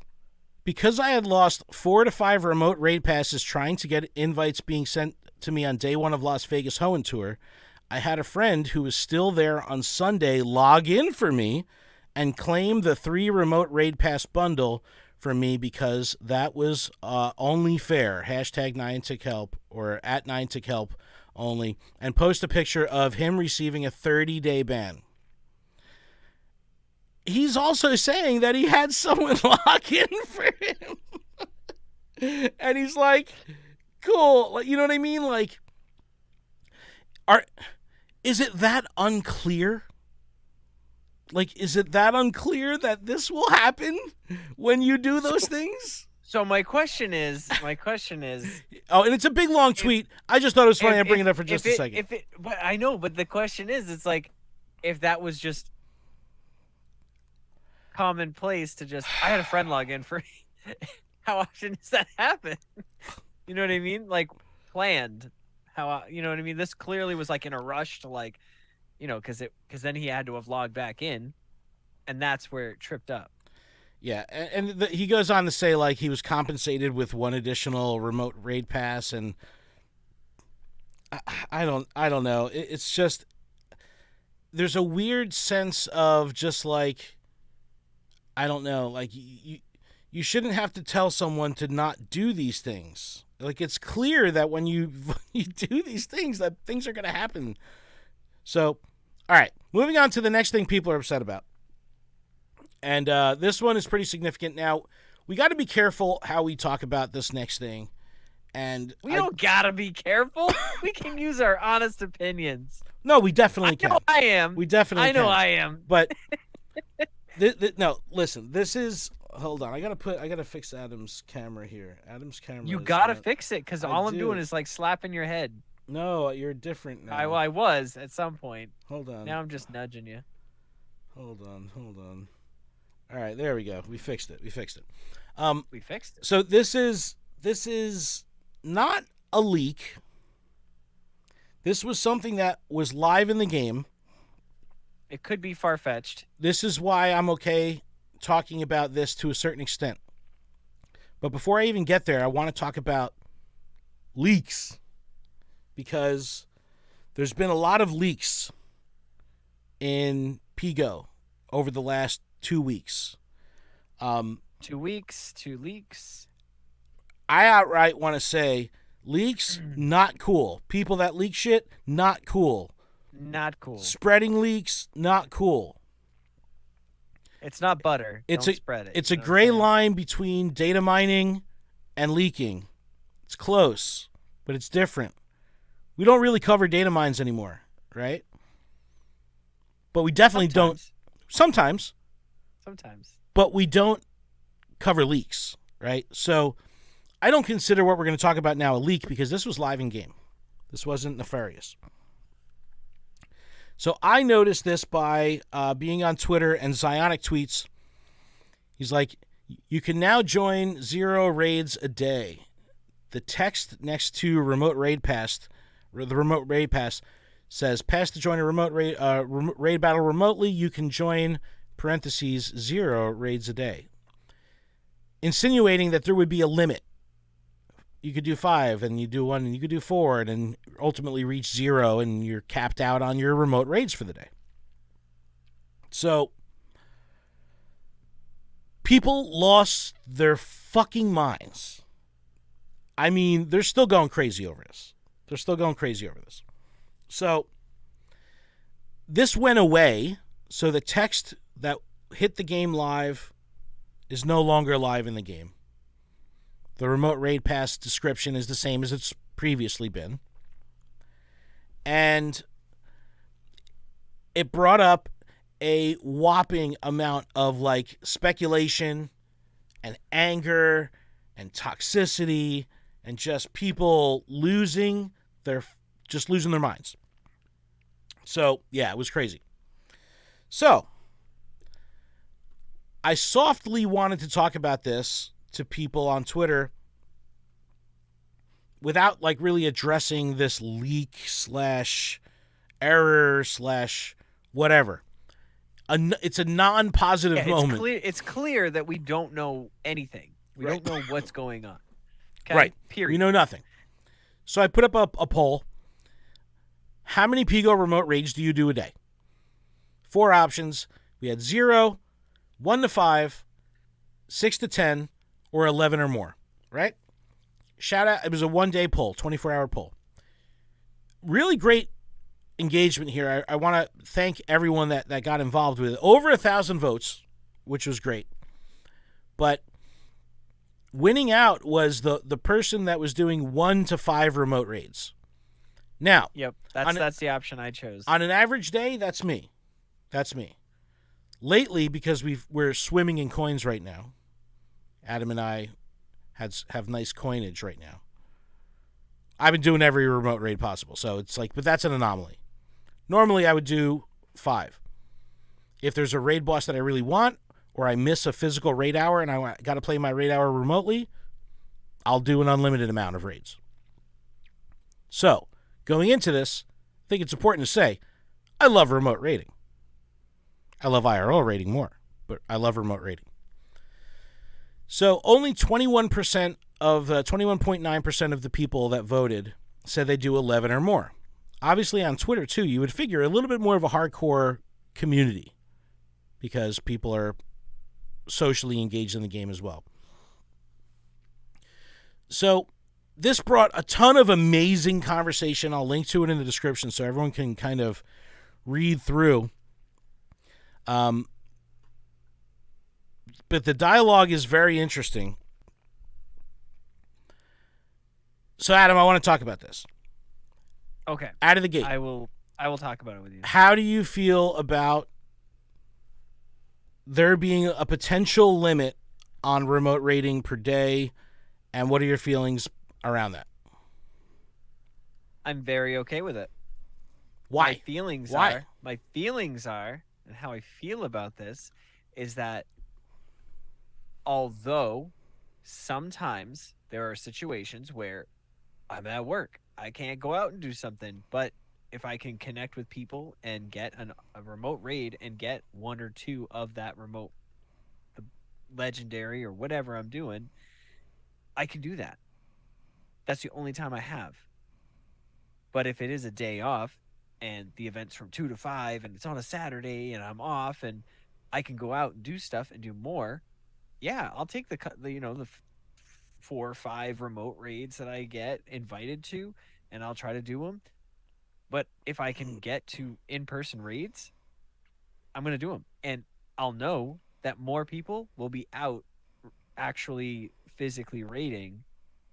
Because I had lost 4 to 5 remote raid passes trying to get invites being sent to me on day 1 of Las Vegas Hoenn Tour, I had a friend who was still there on Sunday log in for me and claim the 3 remote raid pass bundle for me because that was only fair. Hashtag Niantic Help or at Niantic Help only, and post a picture of him receiving a 30-day ban. He's also saying that he had someone log in for him. And he's like, cool. You know what I mean? Like, is it that unclear? Like, is it that unclear that this will happen when you do those things? So my question is. Oh, and it's a big long tweet. I just thought it was funny. I'm bringing it up for just a second. But I know. But the question is, it's like, if that was just commonplace to just, I had a friend log in for. How often does that happen? You know what I mean? Like planned. You know what I mean? This clearly was like in a rush to like, because then he had to have logged back in, and that's where it tripped up. Yeah, and he goes on to say, like, he was compensated with one additional remote raid pass, and I don't know. It's just, there's a weird sense of just, like, I don't know, like, you shouldn't have to tell someone to not do these things. Like, it's clear that when you do these things, that things are going to happen. So, all right, moving on to the next thing people are upset about. And this one is pretty significant. Now, we got to be careful how we talk about this next thing. And we don't got to be careful. We can use our honest opinions. No, we definitely can. I am. We definitely can. I am. But, no, listen, this is, hold on. I got to fix Adam's camera here. Adam's camera. You got to fix it because all I'm doing is like slapping your head. No, you're different now. I was at some point. Hold on. Now I'm just nudging you. Hold on. All right, there we go. We fixed it. We fixed it. So this is not a leak. This was something that was live in the game. It could be far-fetched. This is why I'm okay talking about this to a certain extent. But before I even get there, I want to talk about leaks, because there's been a lot of leaks in Pigo over the last 2 weeks. 2 weeks, 2 leaks. I outright want to say leaks, not cool. People that leak shit, not cool. Not cool. Spreading leaks, not cool. It's not butter. Don't spread it. It's a gray line between data mining and leaking. It's close, but it's different. We don't really cover data mines anymore, right? But we definitely don't. Sometimes. But we don't cover leaks, right? So I don't consider what we're going to talk about now a leak, because this was live in game. This wasn't nefarious. So I noticed this by being on Twitter, and Zionic tweets. He's like, you can now join 0 raids a day. The text next to remote raid pass, the remote raid pass, says, pass to join a remote raid battle remotely. You can join, parentheses, 0 raids a day. Insinuating that there would be a limit. You could do 5, and you do 1, and you could do 4, and then ultimately reach 0, and you're capped out on your remote raids for the day. So, people lost their fucking minds. I mean, they're still going crazy over this. So, this went away, so the text that hit the game live is no longer live in the game. The remote raid pass description is the same as it's previously been. And it brought up a whopping amount of like speculation and anger and toxicity and just people losing their minds. So, yeah, it was crazy. So, I softly wanted to talk about this to people on Twitter without like really addressing this leak / error / whatever. It's a non-positive moment. It's clear that we don't know anything. We don't know what's going on. Okay? Right. Period. We know nothing. So I put up a poll. How many Pigo remote raids do you do a day? 4 options. We had 0, 1 to 5, 6 to 10, or 11 or more, right? Shout out. It was a 1-day poll, 24-hour poll. Really great engagement here. I want to thank everyone that got involved with it. Over 1,000 votes, which was great. But winning out was the person that was doing 1 to 5 remote raids. Now, Yep, on, that's the option I chose. on an average day, that's me. That's me. Lately, because we're swimming in coins right now, Adam and I have nice coinage right now. I've been doing every remote raid possible, so it's like, but that's an anomaly. Normally, I would do 5. If there's a raid boss that I really want, or I miss a physical raid hour and I got to play my raid hour remotely, I'll do an unlimited amount of raids. So, going into this, I think it's important to say, I love remote raiding. I love IRL raiding more, but I love remote raiding. So, only 21% of 21.9% of the people that voted said they do 11 or more. Obviously, on Twitter, too, you would figure a little bit more of a hardcore community because people are socially engaged in the game as well. So, this brought a ton of amazing conversation. I'll link to it in the description so everyone can kind of read through. But the dialogue is very interesting. So, Adam, I want to talk about this. Okay. Out of the gate. I will talk about it with you. How do you feel about there being a potential limit on remote raiding per day, and what are your feelings around that? I'm very okay with it. Why? My feelings are, and how I feel about this is that although sometimes there are situations where I'm at work, I can't go out and do something, but if I can connect with people and get a remote raid and get 1 or 2 of that remote, the legendary or whatever I'm doing, I can do that. That's the only time I have. But if it is a day off and the event's from 2 to 5 and it's on a Saturday and I'm off and I can go out and do stuff and do more, yeah, I'll take the 4 or 5 remote raids that I get invited to, and I'll try to do them. But if I can get to in-person raids, I'm going to do them. And I'll know that more people will be out actually physically raiding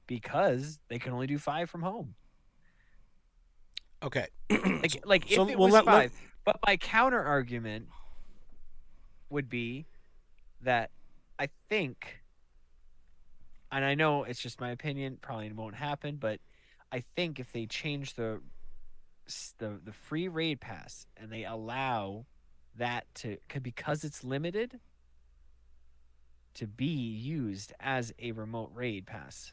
because they can only do 5 from home. Okay. Like if it was 5. But my counter argument would be that I think, and I know it's just my opinion, probably won't happen, but I think if they change the free raid pass and they allow that because it's limited, to be used as a remote raid pass.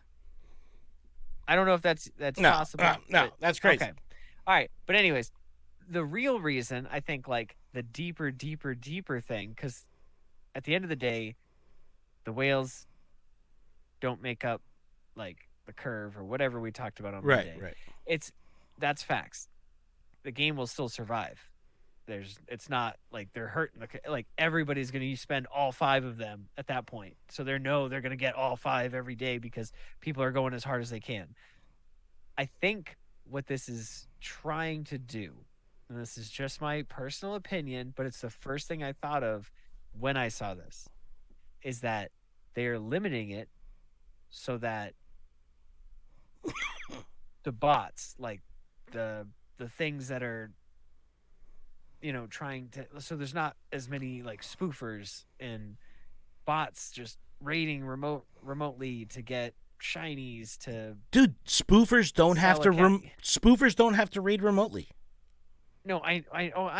I don't know if that's possible. No, that's crazy. Okay. All right. But anyways, the real reason I think like the deeper thing, because at the end of the day, the whales don't make up like the curve or whatever we talked about on Monday. Right. That's facts. The game will still survive. It's not like they're hurting. Like everybody's going to spend all 5 of them at that point. So they're going to get all 5 every day because people are going as hard as they can. I think what this is trying to do, and this is just my personal opinion, but it's the first thing I thought of when I saw this, is that they are limiting it so that the bots, like the things that are, trying to, so there's not as many like spoofers and bots just raiding remotely to get shinies to. Dude, spoofers don't have to raid remotely. No, I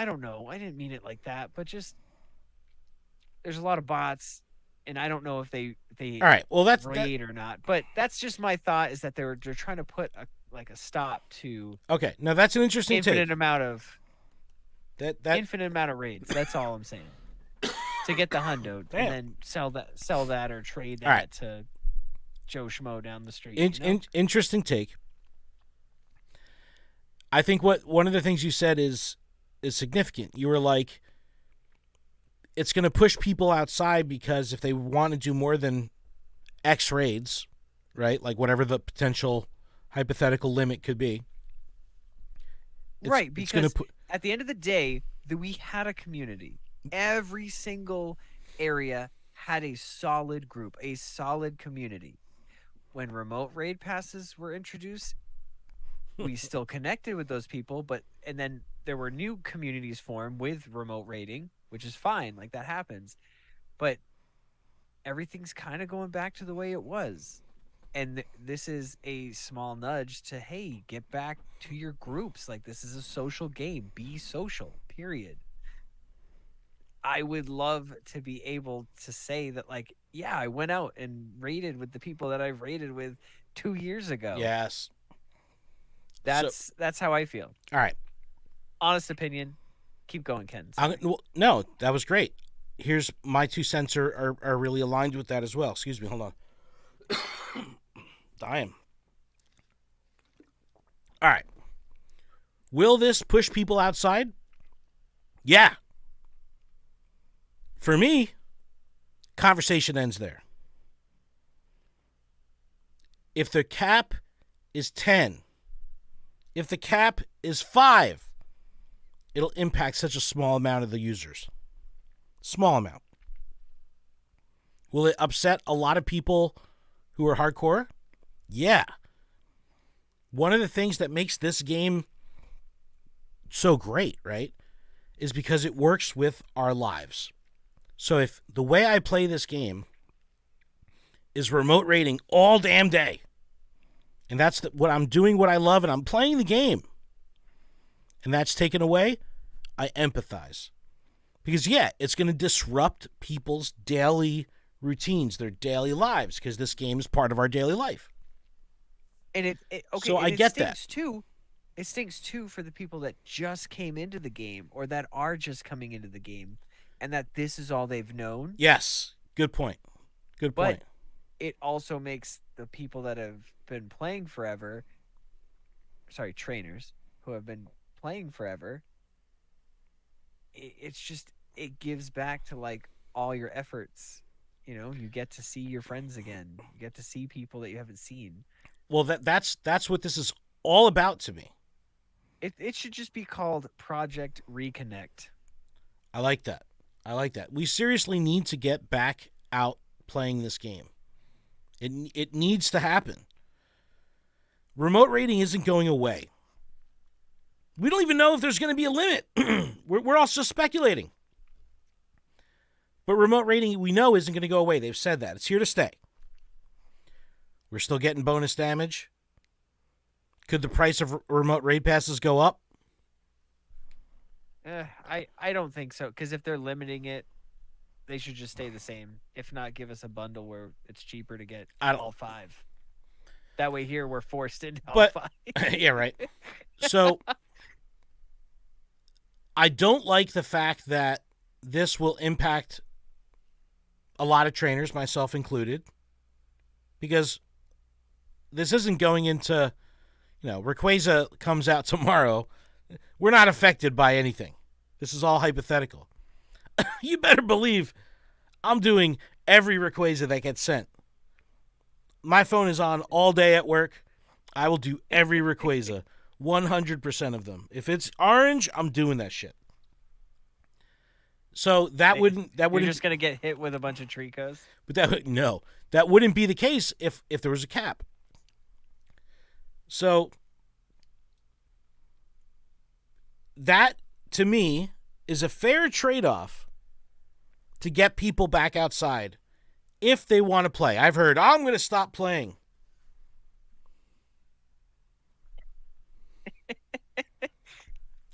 don't know. I didn't mean it like that, but just there's a lot of bots, and I don't know if they all right. Well, that's raid or not. But that's just my thought, is that they're trying to put a stop to. Okay, now that's an interesting infinite take. amount of that infinite amount of raids. That's all I'm saying. To get the hundo and then sell that or trade that to Joe Schmo down the street. Interesting take. I think one of the things you said is significant. You were like, it's going to push people outside because if they want to do more than X raids, right? Like whatever the potential hypothetical limit could be. Right, because at the end of the day, we had a community. Every single area had a solid group, a solid community. When remote raid passes were introduced, we still connected with those people, and then there were new communities formed with remote raiding, which is fine, like that happens. But everything's kind of going back to the way it was. And this is a small nudge to, hey, get back to your groups. Like, this is a social game. Be social, period. I would love to be able to say that, like, yeah, I went out and raided with the people that I've raided with 2 years ago. Yes. That's how I feel. All right. Honest opinion. Keep going, Ken. No, that was great. Here's my 2 cents are really aligned with that as well. Excuse me. Hold on. Dying. All right. Will this push people outside? Yeah. For me, conversation ends there. If the cap is 10, if the cap is 5, it'll impact such a small amount of the users. Small amount. Will it upset a lot of people who are hardcore? Yeah. One of the things that makes this game so great, right, is because it works with our lives. So if the way I play this game is remote raiding all damn day, and that's what I'm doing, what I love, and I'm playing the game, and that's taken away, I empathize. Because, yeah, it's going to disrupt people's daily routines, their daily lives, because this game is part of our daily life. And okay, so I get that. It stinks too for the people that just came into the game or that are just coming into the game, and that this is all they've known. Yes, good point. Good point. But it also makes the people that have been playing forever, trainers who have been playing forever, it's just, it gives back to like all your efforts. You know, you get to see your friends again. You get to see people that you haven't seen. Well, that's what this is all about to me. It should just be called Project Reconnect. I like that. We seriously need to get back out playing this game. It needs to happen. Remote raiding isn't going away. We don't even know if there's going to be a limit. We're also speculating. But remote raiding, we know, isn't going to go away. They've said that. It's here to stay. We're still getting bonus damage. Could the price of remote raid passes go up? I don't think so, because if they're limiting it, they should just stay the same. If not, give us a bundle where it's cheaper to get all 5. That way here we're forced into all 5. Yeah, right. So I don't like the fact that this will impact a lot of trainers, myself included, because this isn't going into, Rayquaza comes out tomorrow. We're not affected by anything. This is all hypothetical. You better believe I'm doing every Rayquaza that gets sent. My phone is on all day at work. I will do every Rayquaza, 100% of them. If it's orange, I'm doing that shit. So that wouldn't. You're just gonna get hit with a bunch of Tricos. But that wouldn't be the case if there was a cap. So that, to me, is a fair trade-off to get people back outside if they want to play. I've heard, I'm going to stop playing.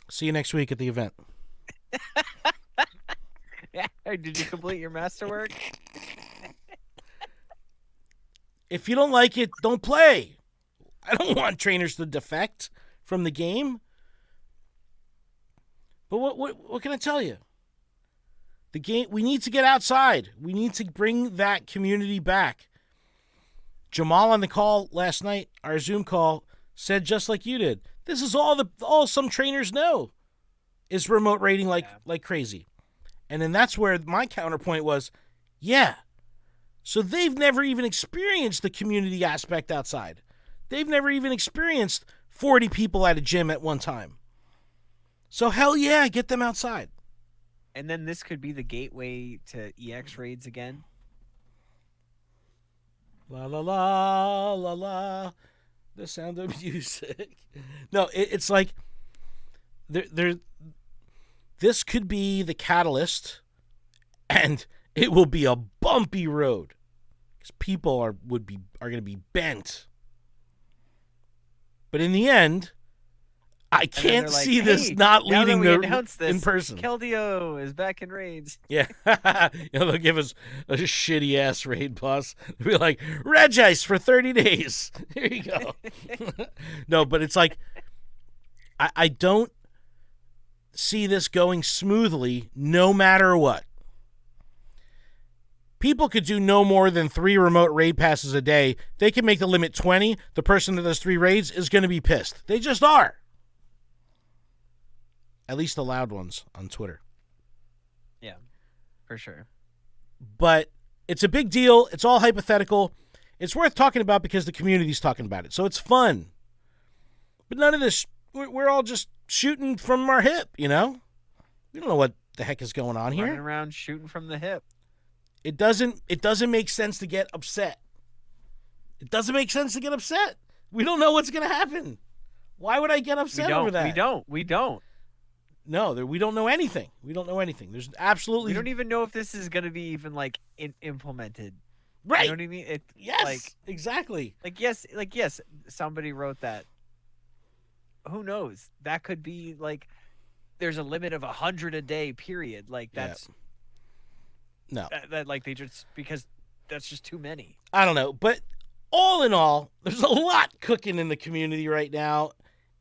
See you next week at the event. Yeah, did you complete your masterwork? If you don't like it, don't play. I don't want trainers to defect from the game. But what can I tell you? The game, we need to get outside. We need to bring that community back. Jamal on the call last night, our Zoom call, said just like you did. This is all some trainers know is remote raiding like crazy. And then that's where my counterpoint was, yeah. So they've never even experienced the community aspect outside. They've never even experienced 40 people at a gym at one time. So hell yeah, get them outside. And then this could be the gateway to EX raids again. La la la la la. The Sound of Music. No, it's like there. This could be the catalyst, and it will be a bumpy road because people are going to be bent. But in the end, I can't see this not leading in person. Keldeo is back in raids. Yeah. They'll give us a shitty ass raid boss. They'll be like, Regice for 30 days. Here you go. No, but it's like, I don't see this going smoothly no matter what. People could do no more than 3 remote raid passes a day. They can make the limit 20. The person that does 3 raids is going to be pissed. They just are. At least the loud ones on Twitter. Yeah, for sure. But it's a big deal. It's all hypothetical. It's worth talking about because the community's talking about it. So it's fun. But none of this, we're all just shooting from our hip, you know? We don't know what the heck is going on here. Running around shooting from the hip. It doesn't make sense to get upset. It doesn't make sense to get upset. We don't know what's going to happen. Why would I get upset over that? We don't. No, we don't know anything. We don't know anything. There's absolutely... We don't even know if this is going to be even, like, implemented. Right. You know what I mean? Yes, like, exactly. Yes, somebody wrote that. Who knows? That could be, like, there's a limit of 100 a day, period. Like, that's... No. That like, they just... Because that's just too many. I don't know. But all in all, there's a lot cooking in the community right now.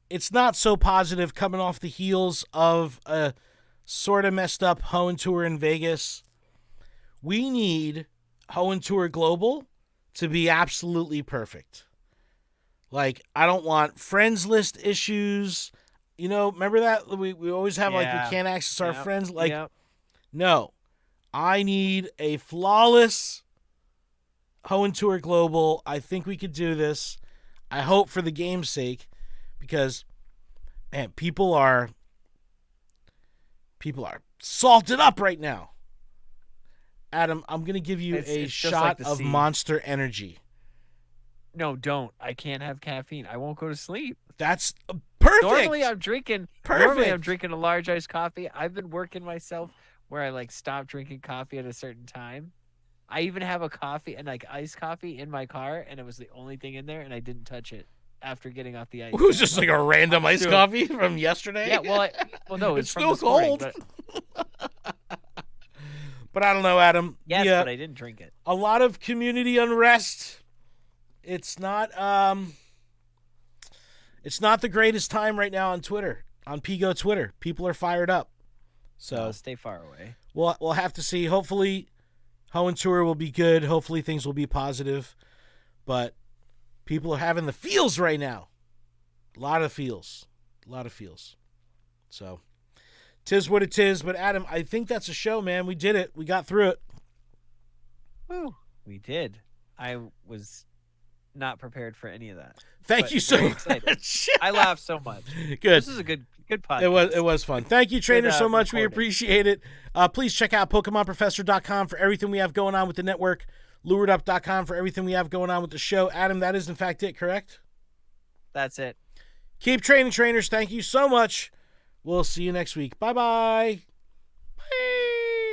It's not so positive coming off the heels of a sort of messed up Hoenn Tour in Vegas. We need Hoenn Tour Global to be absolutely perfect. Like, I don't want friends list issues. You know, remember that? We always have, like, we can't access our friends. Like, no. I need a flawless Hoenn Tour Global. I think we could do this. I hope for the game's sake. Because, man, people are salted up right now. Adam, I'm going to give you a shot of Monster Energy. No, don't. I can't have caffeine. I won't go to sleep. That's perfect. Normally I'm drinking a large iced coffee. I've been working myself where I like stop drinking coffee at a certain time. I even have a coffee and like iced coffee in my car, and it was the only thing in there, and I didn't touch it after getting off the ice. It was just like a random iced coffee from yesterday? Yeah, well, no, it's still from this cold. morning, but I don't know, Adam. Yes, but I didn't drink it. A lot of community unrest. It's not the greatest time right now on Twitter, on Pigo Twitter. People are fired up. So stay far away. We'll have to see. Hopefully, Hoenn Tour will be good. Hopefully, things will be positive. But people are having the feels right now. A lot of feels. So, 'tis what it is. But, Adam, I think that's a show, man. We did it. We got through it. Woo. We did. I was not prepared for any of that. Thank you so much. I laughed so much. Good. This is a good podcast. It was fun. Thank you, trainer, so much. We appreciate it. Please check out PokemonProfessor.com for everything we have going on with the network. LuredUp.com for everything we have going on with the show. Adam, that is in fact it, correct? That's it. Keep training, trainers. Thank you so much. We'll see you next week. Bye-bye.